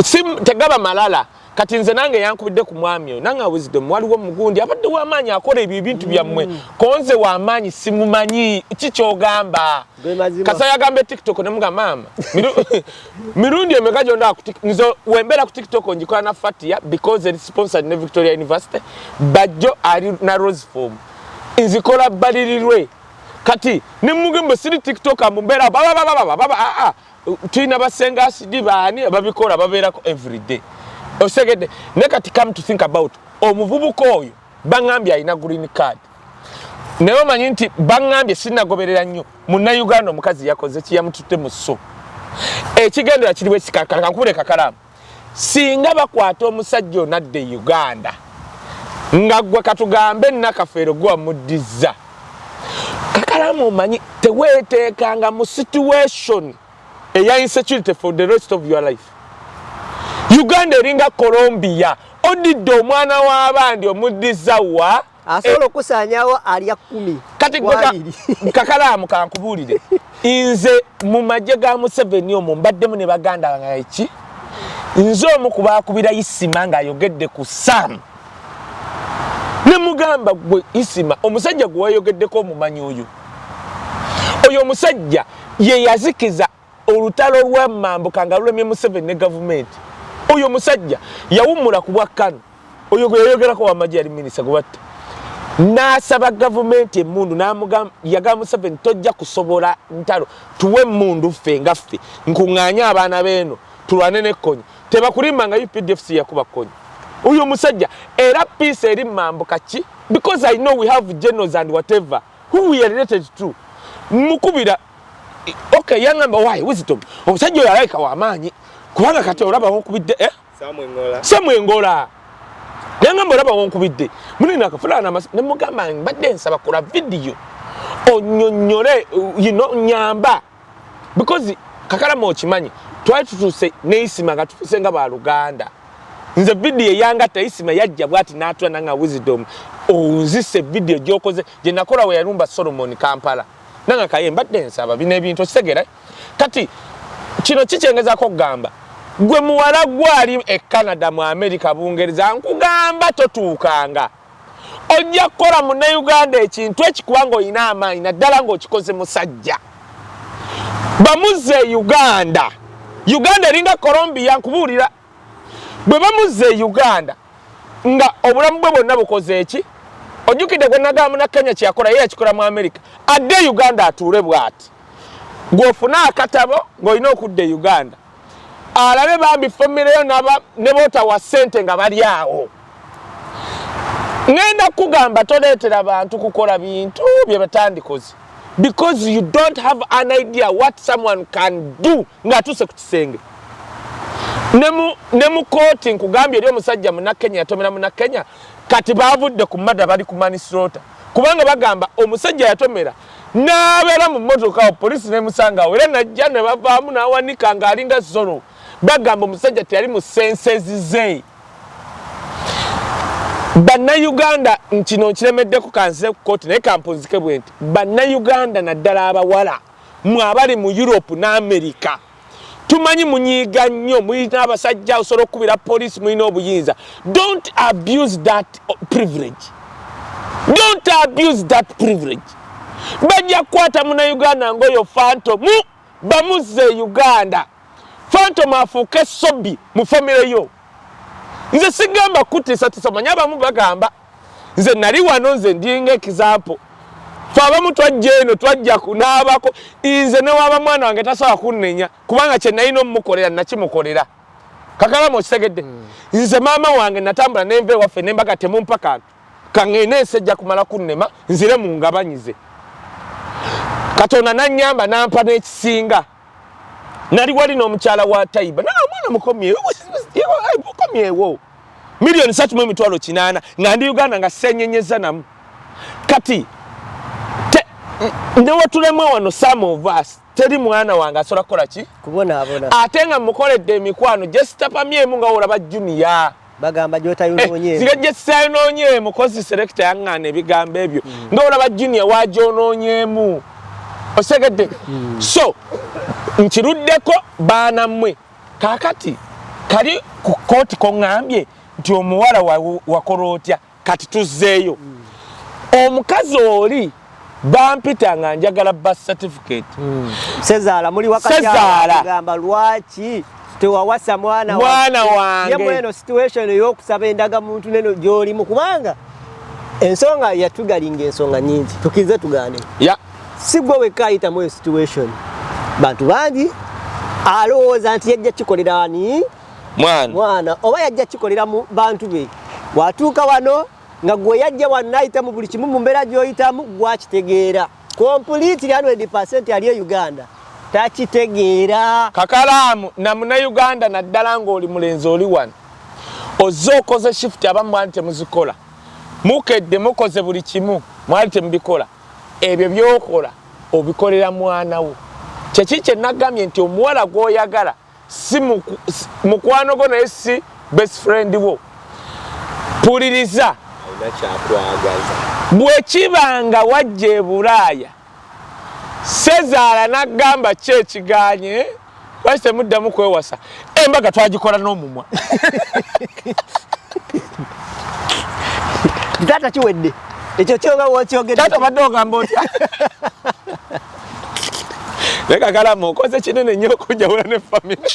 sim tegaba malala kati nze nange yankubidde ku mwami oyo nanga wisdom waliwo mugundi abadde w'amaanyi akola ebyo ebintu byammwe konze w'amaanyi simumanyi kikyogamba kasa yagambe TikTok ne muga mama mirundi emeka gyonda ku TikTok nzo wembera ku TikTok njikola na Fatia because it's sponsored ne Victoria University bajjo ali na Rose Form nzikola balirirwe kati ne mugembe siri TikTok amumbera baba tuina basenga asidi bani babikola baberako every day osegede nekati come to think about omuvubuko oyo bangambye alina green card naye omanyi nti bangambye sinagoberera nnyo munna Uganda omukazi yakoze kiyamututte mu sso ekigendera kiriwe kikakakule kakalamu singa bakwata omusajja onadde Uganda nga gwe katugambe nakafeero gwa muddiza kakalamu omanyi teweeteekanga mu situation eya insecurity for the rest of your life. Uganda eringa Colombia odidde omwana w'abandi omuddiza wa asobola okusaanyawo alya 10 kati kakalamu kankubulire nze mu majje ga Museveni omwo mbaddemu ne baganda nga eki nze omu kubakubira Isima nga ayogedde ku Sam ne mugamba gwe Isima omusajja gwe wayogeddeko omumanyi oyo omusajja ye yazikiza olutalo lw'emmambuka nga lulemye Museveni ne government. Oyo musajja yawumula ku bwakkano oyo gwe yayogerako w'amagye yali minisita gwatta n'asaba gavumenti emmundu n'amugamba yagamba Museveni tojja kusobola ntalo tuwe emmundu ffe nga ffe nkuŋŋaanye abaana b'eno tulwane n'ekkonyi tebakulimba nga UPDFC yakuba kkonyi oyo musajja era peace eri mambuka ki because I know we have generals and whatever who we are related to mukubira okay yangamba why wisdom omusajja oyo alayika w'amaanyi kubanga kati olaba wonkubidde Samwe Ngola yangamba olaba wonkubidde munina akafulana ne mugamba mbadde nsaba kula video onyonyole nyamba because kakalamu okimanyi twali tutuse ne Isima nga tutuse nga ba Luganda nze video yanga ta Isima yajja bwati n'atula nanga wisdom onzise video gyokoze gye nakola we yarumba Solomon Kampala nanga kaye mbadde nsaba bine ebintu okitegera kati kino kikyengezako kugamba gwe muwala gwali e Canada mu America Bungereza nkugamba totuukanga ojja kukola mu Uganda ekintu ekikubanga oyina amaanyi naddala ng'okikoze musajja bamuze Uganda eringa Colombia nkubuulira bwe bamuze Uganda nga obulamu bwe bwonna bukoze eki ojjukidde gwe nagamba na Kenya kyakola ye yakikola mu America adde Uganda atuule bw'ati gw'ofuna akatabo ng'olina okudda Uganda alabe bambi famireyo ne bootawa ssente nga bali awo ngenda kugamba toleetera bantu kukola bintu bye batandikoze because you don't have an idea what someone can do ng'atuuse ku kisenge ne mu kooti nkugambye eri omusajja Munnakenya yatomera Munnakenya kati baavudde ku madda bali ku Manisrota kubanga bagamba omusajja yatomera n'abeera mu mmotoka poliisi n'emusangawo era najja ne bavaamu n'awanika ng'alinga zolo bagamba omusajja teyali mu sensezi ze Bannayuganda kino nkiremeddeko kanzire ku kooti naye kampunzike bwe nti Bannayuganda naddala abawala mwabali mu Europe n'Amerika tumanyi munyiiga nnyo mulina abasajja osobola okukubira poliisi mulina obuyinza don't abuse that privilege bajja kukwata Munnayuganda ng'oyo Phantom bamuze Uganda Phantom afuuke essobi mu famire yo nze sigamba kutiisatiisa manyi abamu bagamba nze nali wano nze ndinga example fe abamu twajja eno twajja kunaabako nze ne waba mwana wange tasobola kunnenya kubanga kye nalina omukolera nakimukolera kakalamu okitegedde nze maama wange natambula nenva ewaffe nembaga temumpa kantu kaŋŋenda ensi ejja kumala kunnema nzire mungabanyize Katonda nannyamba nampa n'ekisinga nali wali n'omukyala wa Taiba omwana mukomyewo milioni 3.8 nga ndi Uganda nga senyenyeza namu kati newatulemu wano some of us teri mwana wange asobola kukola ki kubonaabona ate nga mukoledde emikwano gyesitapamyemu nga olaba junior bagamba gyotayononye siga gyesitayononye mukozi selector yaŋŋaana ebigambo ebyo nga olaba junior wagyononyemu osegedde so nkiruddeko baana mmwe kaakati kali ku kooti koŋŋambye nti omuwala wakola otya kati tuzzeeyo omukazi oli bampita nga njagala birth certificate Sezaala muli wakati agamba lwaki tewawasa mwana wange ye mweno situation ey'okusaba endaga muntu neno gy'olimu kubanga ensonga yatugalinga ensonga nyingi tukize tugane si gwe wekka ayitamu eyo situation bantu bangi alowooza nti yajja kikolera ani mwana oba yajja kikolera mu bantu be watuuka wano nga gwe yajja wano ayitamu buli kimu mu mbeera gy'oyitamu gwakitegeera completely 100% ali e Uganda takitegeera kakalaamu na Munnayuganda naddala ng'oli mulenzi oli wano ozze okoze shift abamu mwali temuzikola mukedde mukoze buli kimu mwali temubikola ebyo byokola obikolera mwana wo kyeki kye nagambye nti omuwala gw'oyagala si mukwano gwo naye si best friend wo puliriza bwe kibanga wajja e Bulaaya Sezaala nagamba ki ekiganye lwaki temuddamu kwewasa embaga twagikola n'omumwa tata kiwedde ekyo kyonga wokyogedde tata badde ogamba otya leka Kalaamu okoze kinene nnyo okujjawula ne famire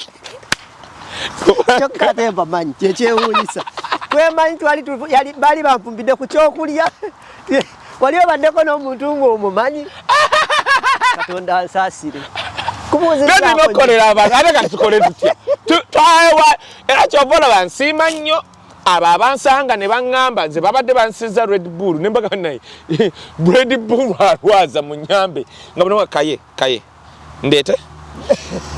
kyokka ate bamanyi kyekyewuunyisa twemanyi bali banfumbidde ku kyokulya wali obaddeko n'omuntu ng'omumanyi Katonda ansaasire nokolera abantu ate kati tukole tutya era kyova olaba nsiima nnyo abo abansanga ne baŋŋamba nze babadde bansiza Red Bull ne mbaga naye Red Bull alwaza mu nnyambe nga bonna kaye ndeete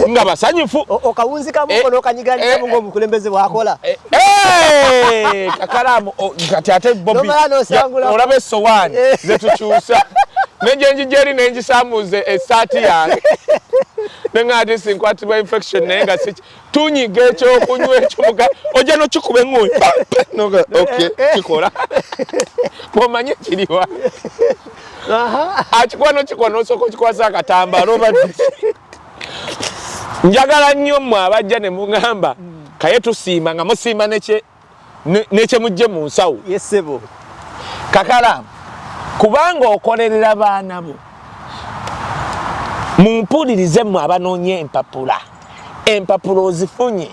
nga basanyufu okawunzikamu n'okanyiganyizamu ng'omukulembeze bw'akola Kakalaamu kati ate Bobby olaba essowaani ze tukyusa nenje njijeri nenjisamuze essaati yange Nengati sinkwatibwa infection nenga sichi. Tunyiga ekyokunywa ekyomuga ojja no kikube ng'oyo. Noga okay kikola. Bomanye kiriwa. Achikwa no chikwa no soko chikwasa akatambalo badde. Njagala nnyo mmwe abajja ne mungamba kaye tusiima nga musiima neche mujje mu nsawo. Yesebo. Kakala kubanga okolerera baana bo. Mumpulirize mmwe abanoonye empapula. Empapula ozifunye.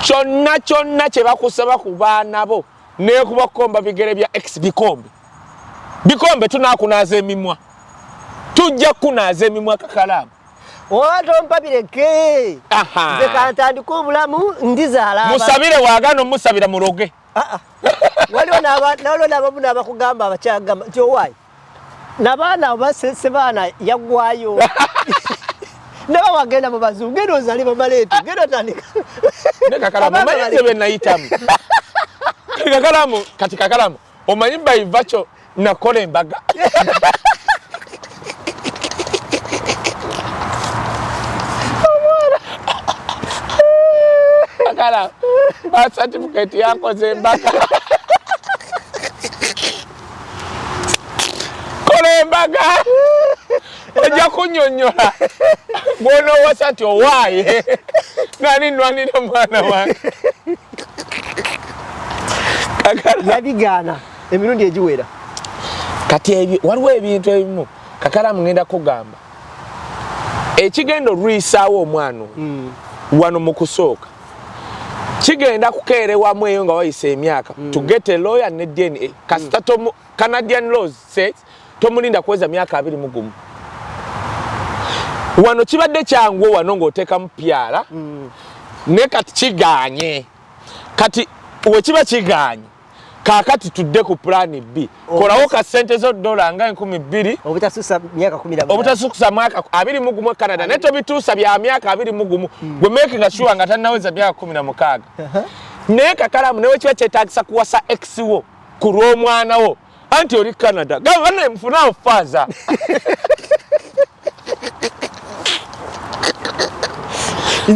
Kyonna kye bakusaba ku baana bo ne kubakomba bigere bya X bikombe. Bikombe tunakunaaza emimwa. Tujja kunaaza emimwa Kakala. Owato mpabireke. Nze kantandika obulamu ndizaala. Musabire waagano musabira muloge. Waliwo n'abamu abakugamba abakyagamba nti owaayi n'abaana baana yaggwayo. Naba wagenda mu bazungu genda ozali bamaleetu genda tandika. Ne Kakalamu omanyi bye nayitamu. Kati Kakalamu omanyi bayivacho nakola embaga. Kakala ba certificate yako zembaga. Kola embaga. Ojja kunyonyola. Bono wasati owaye. Nani nwanira mwana wange. Kakala yabigaana emirundi egiwera. Kati ebyo waliwo ebintu ebimu Kakala mungenda kugamba. Ekigendo lwisaawo omwana wano mu kusooka. Kigenda kukeerewamu eyo nga wayise emyaka. To get a lawyer ne DNA. Kasita Canadian laws says tomulinda kuweza myaka 21. Wano kibadde kyangu wano ng'oteekamu pyala. Ne kati kiganye. Kati wekiba kiganye. Kakati tudde ku plan B. Kolawo ka sente zo $2 nga 12. Obutasusa myaka 11. Obutasusa mwaka 21 Canada. Neto bituusa bya myaka 21. Gwe making sure nga tannaweza myaka 16. Ne Kakalamu newe kiba kyetaagisa kuwasa ex wo ku lw'omwana wo. Anti oli Canada. Gavana mfuna faza.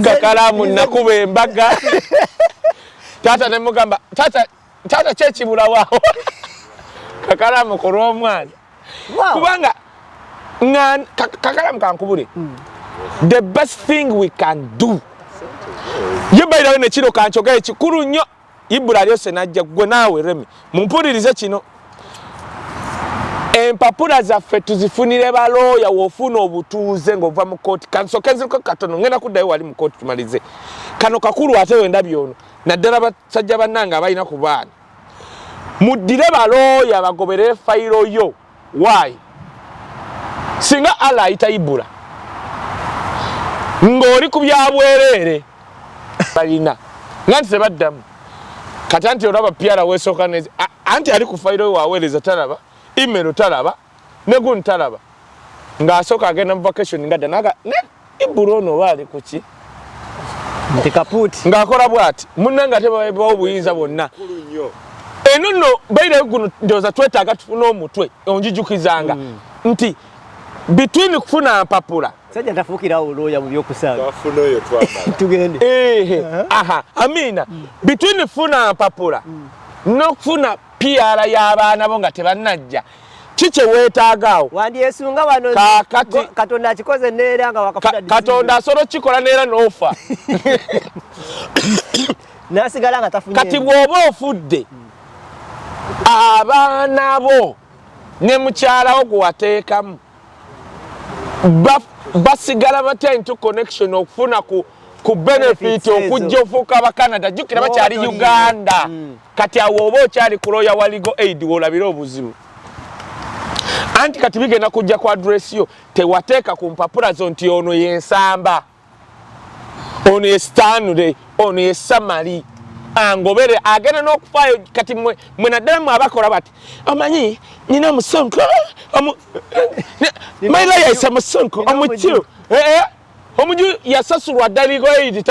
Kakalamu nakuba embaga. Tata ne mugamba tata kyekibula waawo. Kakalamu ku lw'omwana. Kubanga Kakalamu kankubule. The best thing we can do. Yebairawo ne kiro kanchoga ekikulu nnyo. Ibula lyose najja gwe naawe Remi. Mumpulirize kino. Empapula zaffe tuzifunire balooya wofuna obutuuze ng'ova mu kooti. Kansokenzeko katono ngenda kuddayo wali mu kooti tumalize. Kano kakulu ate wenda byono. Naddala basajja bannanga abalina ku baana. Muddire balooya bagoberere fayiro yo. Why? Singa ala ayita Ibula. Ng'oli ku byabwereere. Balina. Nganti sebaddamu. Kati anti olaba pyala weesooka nezi. Anti ali ku fayiro waaweereza talaba. Email talaba. Negun talaba. Ng'asooka agenda mu vacation ngadda naga ne Ibula ono waali ku ki? Ntikaputi. Ng'akola bw'ati. Munnanga tebabawo obuyinza bwonna. Eno nno baire guno ndoza twetaaga tufuna omutwe onjijukizanga nti between kufuna mpapula sajja ndafuukira olooya mu byokusaaga bafuna oyo twamala tugende amina between kufuna mpapula n'okufuna PR y'abaana bo nga tebannajja kiki weetaagaawo wandyesunga wano kakati Katonda akikoze neera nga wakafuna Katonda asobola kikola neera n'ofa nasigala nga tafunye kati bw'oba ofudde abaana bo ne mukyalawo gwe wateekamu basigala batya into connection okufuna ku benefit okujja ofuuka aba Canada jjukira bakyali Uganda kati awo oba okyali ku lawyer wa legal aid w'olabira obuzibu anti kati bigenda kujja ku address yo tewateeka ku mpapula zo nti ono y'ensamba ono ye Stanley ono ye Samali angobere agenda n'okufaayo kati mwe naddala mu abakola bati omanyi nina musonko mayira yayisa musonko omukiru omuju yasasulwa ddaligo edi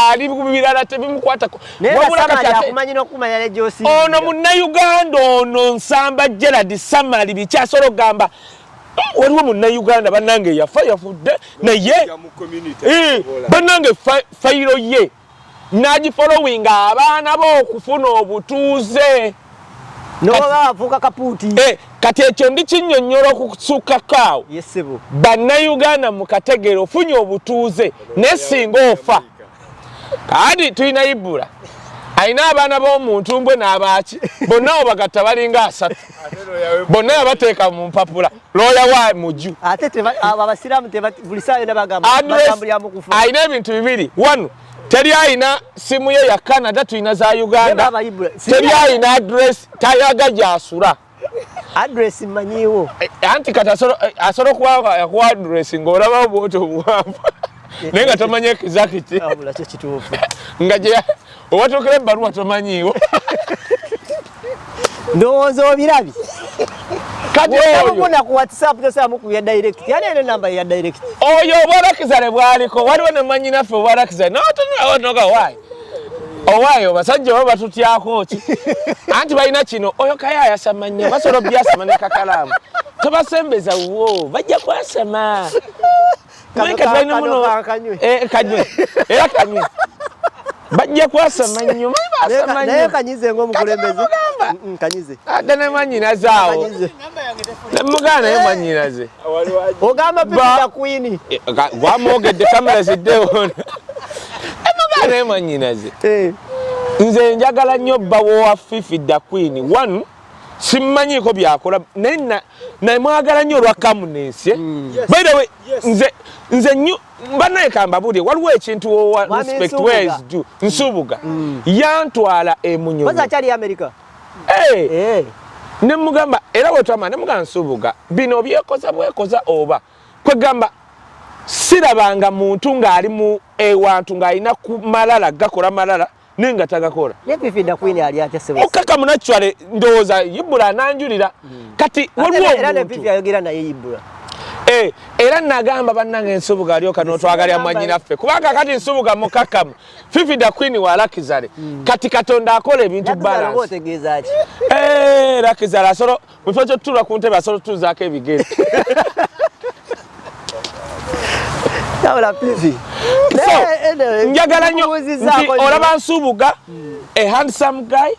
ali birala tebimukwatako ono munnayuganda ono nsamba Gerard Samali bikyasobola okugamba waliwo munna Uganda bannange yafudde naye bannange fayiro ye n'agifollowing abaana b'okufuna obutuuze noba afuuka kapuuti kati ekyo ndikinnyonnyola okusukkakaawo bannayuganda mukategere ofunye obutuuze naye singa ofa kadi tulina Ibula ayina abaana b'omuntu mbwe n'abaaki bonna obagatta balinga 3 bonna yabateeka mu mpapula looya wa muju ate abasiraamu buli saa yonna bagamba batambuliramu kufa ayina ebintu bibiri wano teri ayina simu ye ya Canada tuyina za Uganda teri ayina address tayaga gyasula address manyiwo anti kati asobola okuwa address ng'olaba obwoto obuwanvu naye nga tomanyi exactly nga gye owatuukira ebbaluwa tomanyiiwo ndowooza obirabi kati oyo ku WhatsApp tosaamu kuya direct yani ene namba ya direct oyo obwalakizale bwaliko waliwo ne manyinaffe obwalakizale notonoga waayi owaayi obasajja oba batutyako ki anti balina kino oyo kayayasa manya basobola byasama ne kakalaamu tobasembeza wo bajja kwasama kanywe era kanywe bajja kwasama nnyo naye kanyize ng'omukulembeze kanyize ate ne manyinaze awo nemugana naye manyinaze ogamba pita queen wamwogedde kamera ziddewo emugana naye manyinaze nze njagala nnyo Bbawe wa Fifi da Queen one simmanyiiko byakola naye mwagala nnyo olwa kamunensi by the way nze nnyo banaye kambabulire waliwo ekintu wa respect ways do nsubuga yantwala emunyo baza kyali America ne mugamba era wetama ne mugamba nsubuga bino byekoza oba kwegamba sirabanga muntu ng'ali mu ewantu ng'alina ku malala gakola malala nenga tagakola ne Fifi da Queen ali atese okaka munachwale ndowooza Ibula nanjulira kati waliwo era ne Fifi ayogera naye Ibula era nagamba bannange ensubuga alyoka n'otwagalya mwannyinaffe kubanga kati nsubuga mukakamu Fifi da Queen wa Lakizale kati Katonda akola ebintu balance Lakizale asolo mufo kyotula ku ntebe asolo tuzaako ebigere Yawula Fifi njagala nnyo nti olaba nsubuga a handsome guy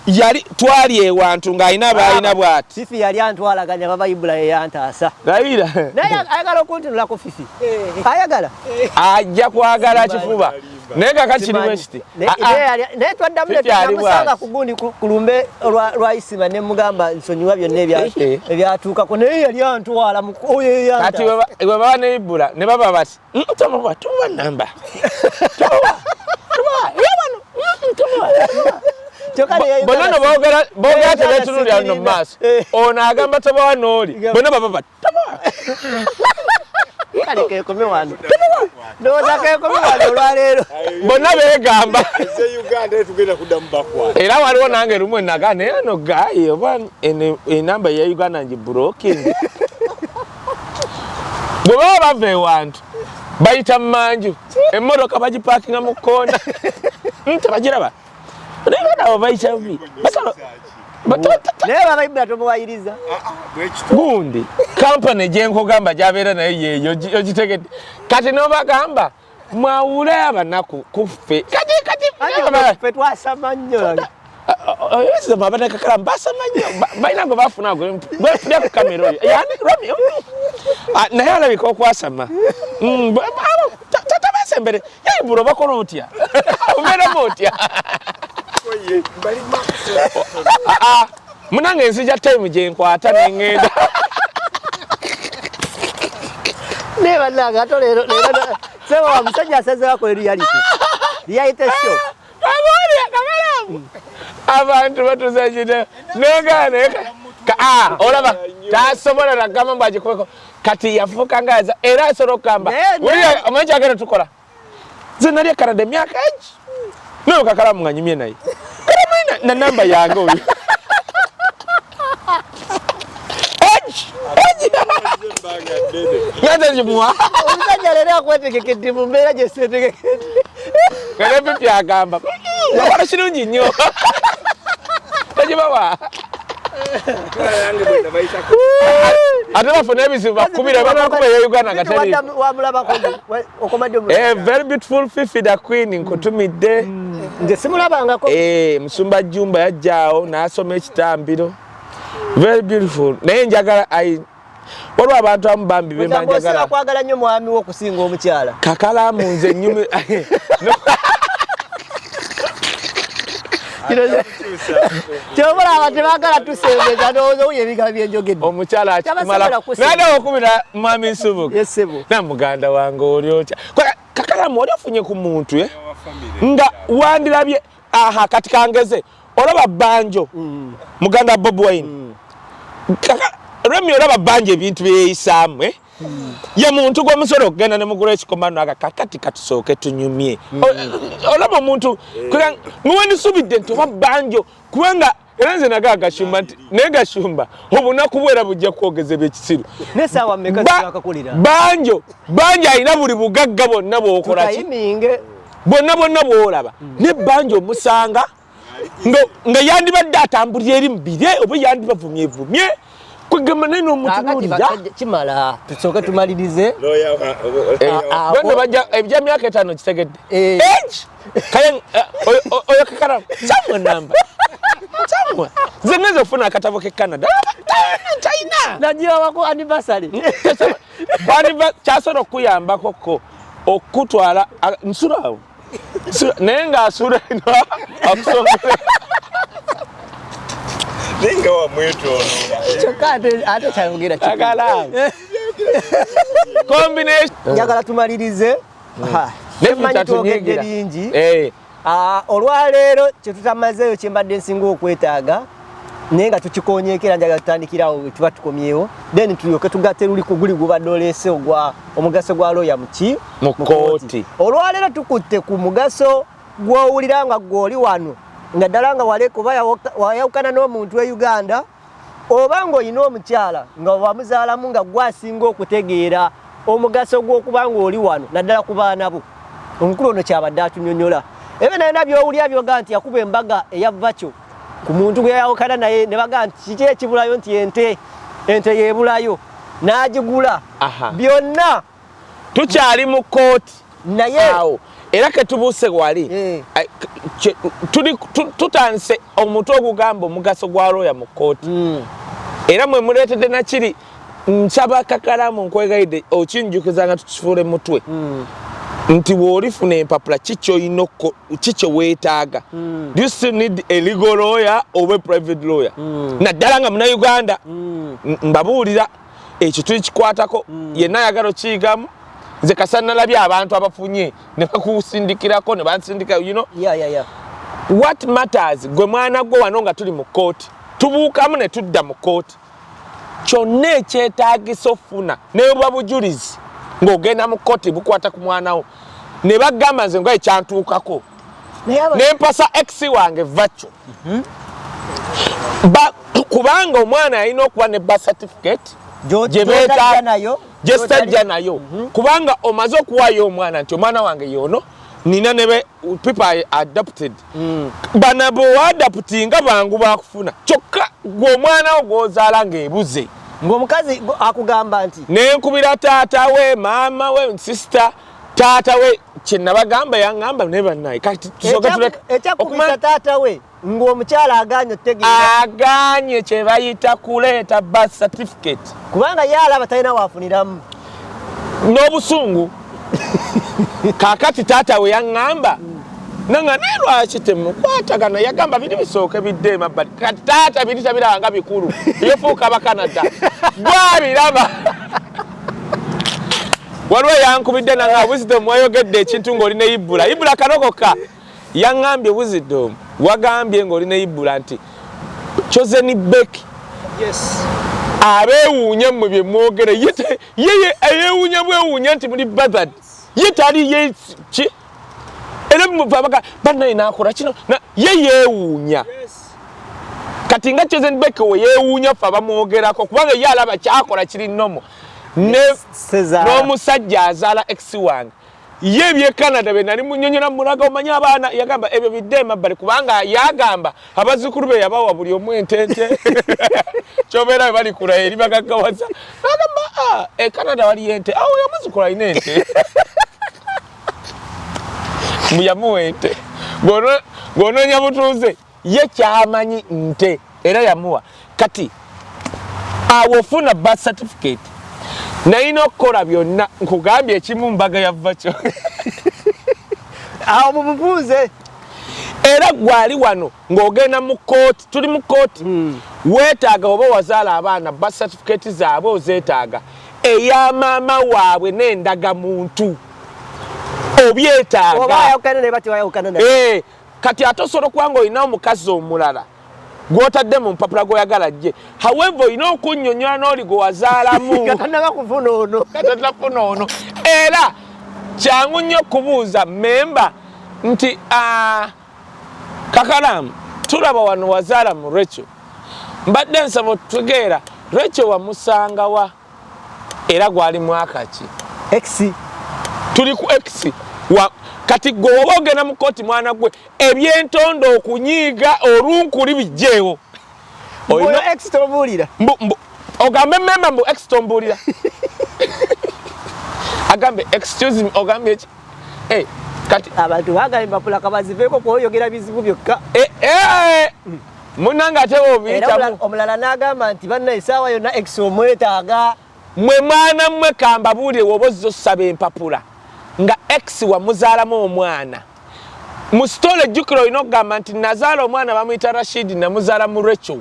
yali twali ewantu ng'alina baalina bw'ati Fifi yali antwalaganya baba Ibula yeyantaasa gayira naye ayagala okuntunulako Fifi ayagala ajja kwagala kifuba naye kakati kiri wekiti naye twaddamu netunamusanga ku gundi kulumbe lwa Isima ne mugamba nsonyiwa byonna ebyatuukako naye yali antwala oyo yeyantaasa kati bwe baba ne Ibula ne baba bati tomuwa namba bonono boogera tebetunulira no maaso ono agamba tobawa n'oli bonna baba bati kale kekome wano ndowooza kekome wano olwaleero bonna beegamba era waliwo nange lumu enaga naye ano gayi oba enamba ya Uganda ngibulokingi bwe baba bava ewantu bayita mmanju emmotoka bagipaakinga mu kkoona tebagiraba naye bayita bubi naye baba Ibula tomuwayiriza gundi kampani gyenkugamba gyabeera naye yeeyo ogitegedde kati n'obagamba mwawule abanaku kuffe kati twasama nnyo abana kakalamu basama nnyo balina gwe bafuna gwetulya ku kamera oyo yani naye alabika okwasama tatabasembere Ibula obakola otya obeeramu otya munange nzija time gyenkwata neŋŋenda naye bannange ate leero sebo wa musajja asazewako reality show abantu batuzagire nogane olaba tasobola nagamba mbu agikweko kati yafuuka ngaza era asobola okugamba omanyi kyagenda tukola nze nali ekanada emyaka egi nayo kakalamu nga nyumye naye na namba yange oyo omusajja leero akwetegekedde mu mbeera gye seetegekedde kale Fifi agamba wakola kirungi nnyo tagibawa ate bafuna ebizibu bakubira banakuba ya Uganda katali very beautiful Fifi the Queen nkutumidde nze simulabangako Musumba Jumba yajjaawo n'asoma ekitambiro very beautiful naye njagala waliwo abantu abamu bambi be manjagala kwagala nnyo mwami wo okusinga omukyala Kakalaamu nze nnyumi Kyobala abantu bagala tusembeza ndowooza wuye ebigambo byenjogedde omukyala akimala nada okubira mwami Nsubuga yesebo na muganda wange olyotya Kakalaamu oli ofunye ku muntu nga wandirabye kati kangeze olaba Banjo muganda Bob Wine Remi olaba Banjo ebintu byeyisaamu ye muntu gwomusolo okugenda ne mugula ekikomano akakati katusooke tunyumye olaba omuntu muwendisubidde nti oba Banjo kubanga era nze naga agashumba nti naye gashumba obunaku bwera bujja kwogezebwa ekisiru n'essaawa mmeka zitakakulira Banjo alina buli bugagga bwonna bw'okola ki bwonna bw'olaba ne Banjo omusanga nga yandibadde atambulira eri mubire oba yandibavumyevumye kwegamba naye n'omutunuulira kimala tusooke tumalirize bonna bajja ebya myaka 5 kitegedde kale oyo Kakalaamu samwe namba samwe nze ngeze ofuna akatabo ke Canada China nagiwawako anniversary kyasobola okuyambako okutwala nsulawo naye ng'asula ino akusongole Ninga wa mwetu kyokka ate kyayogera Kakalaamu combination njagala tumalirize nemanyi twogedde bingi olwaleero kyetutamazeeyo kyembadde nsinga okwetaaga naye nga tukikonyeekera njagala tutandikirawo we tuba tukomyewo then tulyoke tugatte luli ku guli gubadde oleese omugaso gwa looya mu kooti olwaleero tukutte ku mugaso gw'owulira nga gw'oli wano nga ddala nga waleka oba wayawukana n'omuntu e Uganda oba ng'olina omukyala nga wamuzaalamu nga gwasinga okutegeera omugaso gw'okuba ng'oli wano naddala ku baana bo omukulu ono kyabadde atunyonyola ebe nalina by'owulya byoga nti yakuba embaga eyavakyo ku muntu gwe yayawukana naye ne baga nti kiki ekibulayo nti ente yeebulayo n'agigula byonna tukyali mu kooti naye awo era ketubuuse wali tutandise omuntu ogugamba omugaso gwa looya mu kooti era mwe muleetedde nakiri nsaba Kakalaamu nkwegayidde okinjukizanga nga tukifuule mutwe nti bw'olifuna empapula kikyo weetaaga do you still need a legal lawyer or a private lawyer naddala nga muna Uganda mbabuulira ekyo tukikwatako yenna ayagala okiyigamu nze kasanalabye abantu abafunye ne bakusindikirako ne bansindika what matters gwe mwana gwe wano nga tuli mu kooti tubuukamu ne tudda mu kooti kyonna ekyetaagisa ofuna ne buba bujulizi ng'ogenda mu kooti bukwata ku mwana wo ne bagamba nze nga ekyantuukako ne mpasa ex wange vakyo kubanga omwana alina okuba ne birth certificate gyestajja nayo kubanga omaze okuwaayo omwana nti omwana wange yono nina nebe people adopted bana boadaputinga bangu bakufuna kyokka gwe omwana wo gw'ozaala ng'ebuze ng'omukazi akugamba nti nenkubira taata we maama we sister taata we kyenabagamba yaŋŋamba ne bannaye kati tusooke tuleka ekyakubisa taata we ng'omukyala aganye otegeera aganye kye bayita kuleeta birth certificate kubanga ye alaba talina waafuniramu n'obusungu kaakati taata we yaŋŋamba nanga naye lwaki temukwatagana yagamba biri bisooke bidde emabbali kati taata biri tabiraba nga bikulu yefuuka bakanada gwabiraba waliwo yankubidde nanga wisdom wayogedde ekintu ng'oli ne ibula kanokoka yaŋŋambye wisdom wagambye ng'oli ne ibula nti Chosen Beki abeewuunya mmwe bye mwogere ye eyeewuunya bwewuunya nti muli bazard ye tali ye ki era muvabaga bannaye n'akola kino ye yeewuunya kati nga Chosen Beki we yeewuunya ffe abamwogerako kubanga ye alaba kyakola kiri nnomo n'omusajja azaala ex wange ye bye Canada be nali munyonyola mulaga omanya abaana yagamba ebyo bidema bali kubanga yagamba abazukuru be yabawa buli omwentente chobera bali kula eri bagagawaza nagamba Canada wali ente awo yamuzukula inente muyamuwente gono nyabutuze ye kyamanyi nte era yamuwa kati awo funa birth certificate na ino kola byonna nkugambye ekimu mbaga yavvacho awo mubuuze era gwali wano ng'ogenda mu kooti tuli mu kooti weetaaga oba wazaala abaana birth certificate zaabwe ozeetaaga eya maama waabwe n'endagamuntu obyetaaga kati ate osobola okuba ng'olina omukazi omulala gw'otadde mu mpapula gw'oyagala ajje however olina okunnyonnyola n'oli gwe wazaalamu katanafuna ono era kyangu nnyo okubuuza memba nti Kakalaamu tulaba wano wazaala mu Rachel mbadde nsaba otutegeera Rachel wamusanga wa era gwali mwaka ki X tuli ku X kati gwe oba ogenda mu kooti mwana gwe ebyentondo okunyiiga olunkuli bijjeewo X tombuulira ogambe memba mbu X tombuulira agambe excuse me ogambe eki kati abantu bagamba mpapula kabaziveeko kwoyogera bizibu byokka munanga ate obiyitamu omulala n'agamba nti banna essaawa yonna X omwetaaga mwe mwana mmwe kambabuulire woba ozza osaba empapula nga X wamuzaalamu omwana mu story ejjukira olina okugamba nti nazaala omwana bamuyita Rashid namuzaala mu Rachel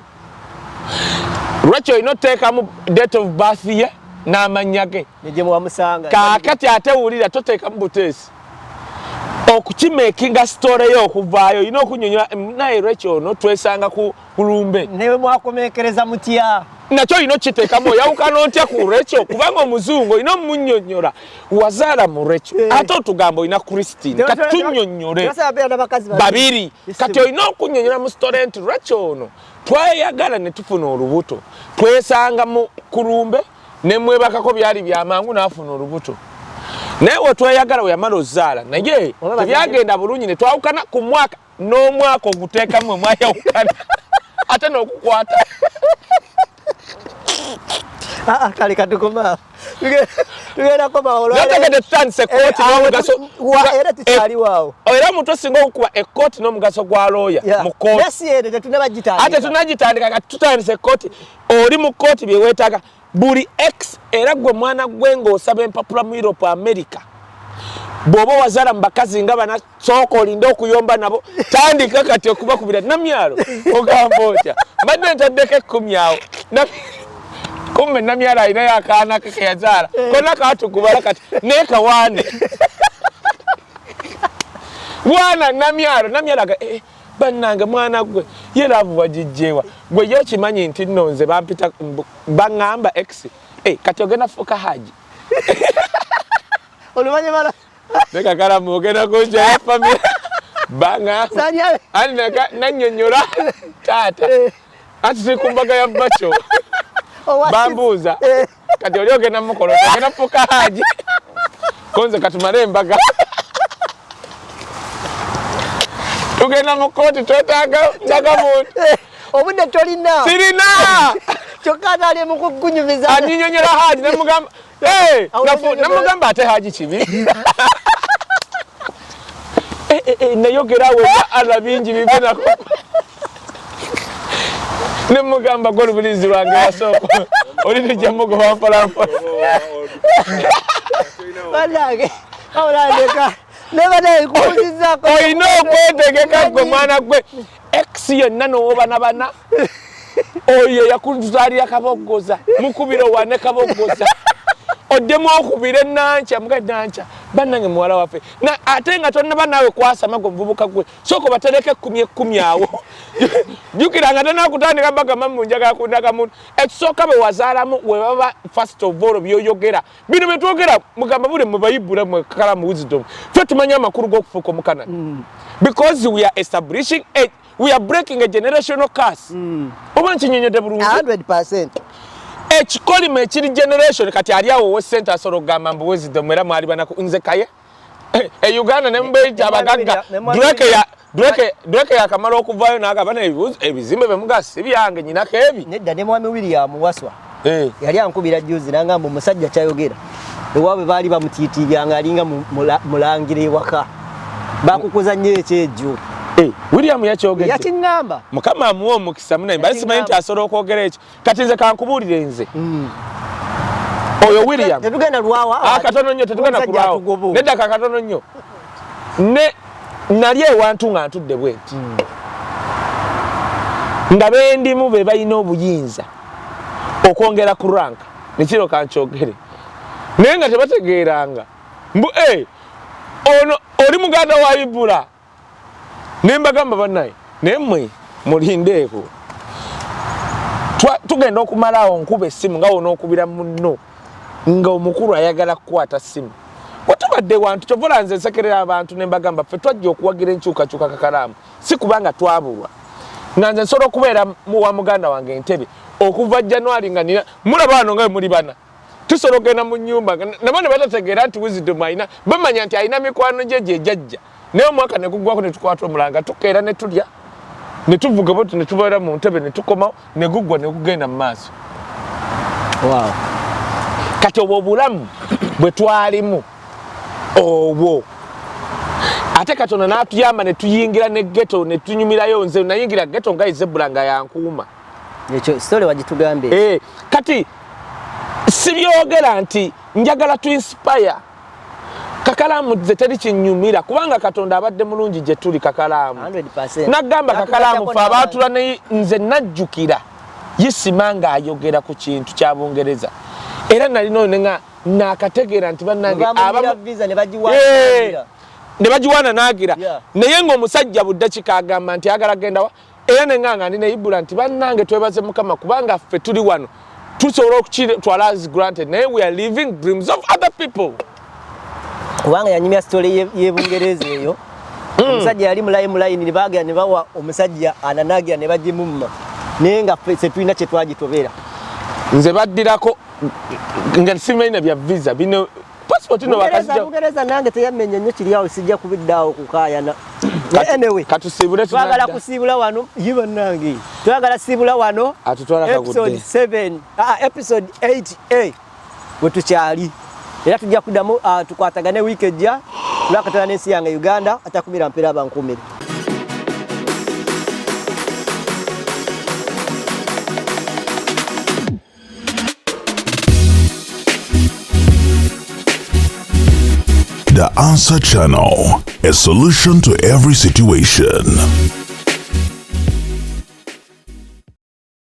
olina oteekamu date of birth ye n'amannya ge kaakati ate wulira toteekamu buteesi okukimeekinga story yo okuvaayo olina okunyonyola naye Rachel ono twesanga ku lumbe newe mwakomeekereza mutya nakyo olina okiteekamu oyawukana otya ku Rachel kubanga omuzungu olina omunnyonnyola wazaala mu Rachel ate otugamba olina Christine kati tunnyonnyole babiri kati olina okunnyonnyola mu story nti Rachel ono twayagala ne tufuna olubuto twesanga mu kulumbe ne mwebakako byali byamangu n'afuna olubuto naye wetweyagala weyamala ozaala naye tebyagenda bulungi ne twawukana ku mwaka n'omwaka oguteekamu mwayawukana ate n'okukwata kale katukoma tugenda komawo nategede tutandise ekkooti n'omugaso era omuntu osinga okukuba ekkooti n'omugaso gwa looya mu kooti ate tunagitandika kati tutandise ekkooti oli mu kkooti bye weetaaga buli X era gwe mwana gwe ng'osaba empapula mu Europe America bw'oba wazaala mu bakazi nga bana sooka olinde okuyomba nabo tandika kati okubakubira namyalo ogamba otya mbadde ntaddeko 10 awo kumbe namyalo alinayo akaana ke keyazaala konna katukubala kati nekawaane bwana namyalo aga bannange mwana gwe ye laavu wagijjeewa gwe yo kimanyi nti nno nze bampita baŋŋamba X kati ogenda fuuka haji olumanye mala ne Kakalaamu ogenda kunja ya famire baŋŋamba ani nannyonnyola taata anti tuli ku mbaga ya bbaco bambuuza kati oli ogenda mukola ogenda fuuka haji konze katumale embaga tugenda mu kooti twetaaga muntu obudde tolina sirina kyokka atali mu kugunyumiza anyinyonyola haji namugamba namugamba ate haji kibi nayogerawo ala bingi bibenako nemugamba golubulizi lwange wasooka oli nijjamugoba mpolampola banange awulandeka olina okwetegeka gwe mwana gwe X yonna n'owoba bana oyo yakuzaalira kaboggoza mukubire wane kaboggoza oddemu okubira enanca muga nanca bannange muwala waffe ate nga tonnaba naawe kwasama gwe muvubuka gwe sooka batereke 10 awo jjukira nga tonakutandika bagamba mu njagala kundaga muntu ekisooka bwe wazaalamu we baba first of all byoyogera bino bye twogera mugamba bule mu bayibula mwe Kakalaamu wisdom ffe tumanyi amakulu g'okufuuka omu Canada because we are establishing we are breaking a generational curse oba nkinyonyodde bulungi 100%. Ekikolima ekiri generation kati ali awo we center asoro gamba mbu wisdom era mwali banako nze kaye Uganda ne mbeita abagagga Drake yakamala okuvayo n'agaba ebizimbe bemugasa ebyange nyinako ebi nedda ne mwami William Waswa yali ankubira juzi nangamba omusajja kyayogera ewaabwe baali bamutiitiibyanga alinga mulangire waka bakukuza nnyo ekyejo William yakyogedde yakiŋŋamba mukama amuwa omukisa munaye bali simanyi nti asobola okwogera ekyo kati nze kankubuulire nze oyo William tetugenda lwawa katono nnyo tetugenda kulwawo nedda kakatono nnyo ne nali ewantu nga ntudde bwenti nga bendimu be balina obuyinza okwongera ku rank nekiro kankyogere naye nga tebategeeranga mbu ono oli muganda wa Ibula nembagamba bannaye naye mmwe mulindeeko tugenda okumalawo nkuba essimu nga wona okubira munno nga omukulu ayagala kukwata ssimu watubadde wantu kyovola nze nsekerera abantu nembagamba ffe twajja okuwagira enkyukakyuka Kakalaamu si kubanga twabulwa nga nze nsobola okubeera wa muganda wange Entebbe okuva January nga nina mulaba wano nga muli bana tusobola okugenda mu nnyumba nabo ne batategeera nti Wisdom ayina bamanya nti ayina mikwano gye gyejjajja naye omwaka ne guggwako ne tukwata omulanga tukeera ne tulya ne tuvuga bwetyo ne tubeera mu Ntebbe ne tukomawo ne guggwa ne kugenda mu maaso kati obwo obulamu bwe twalimu obwo ate Katonda n'atuyamba ne tuyingira ne ghetto ne tunyumirayo nze nayingira ghetto nga Ebulaya nga yankuuma ekyo story wagitugambe kati sibyogera nti njagala tu inspire Kakalaamu ze teri kinyumira kubanga Katonda abadde mulungi gye tuli Kakalaamu 100% nagamba Kakalaamu fe abaatula ne nze najjukira yisimanga ayogera ku kintu kya Bungereza era nalino nenga nakategeera nti bannange ne bagiwaana naagira naye ng'omusajja budde kikagamba nti agala genda era nenganga ndi ne Ibula nti bannange twebaze Mukama kubanga ffe tuli wano tusobola okukitwala as granted naye we are living dreams of other people kubanga yanyumya story y'Ebungereza eyo omusajja yali mulayini ne baagera ne bawa omusajja ananagira ne bagimumma naye nga ffe tulina kye twagitobera nze baddirako nga simanyi bya visa bino passport no bakazija Bungereza nange teyamenya nnyo kiri awo sijja kubiddawo kukaayana anyway katusibule twagala kusibula wano yiba nange twagala sibula wano atutwala episode 7 episode 8A wetukyali era tujja kuddamu tukwatagane week ejja tulakatana n'ensi yange Uganda atakumira mpera abankumire. The Answer Channel, a solution to every situation.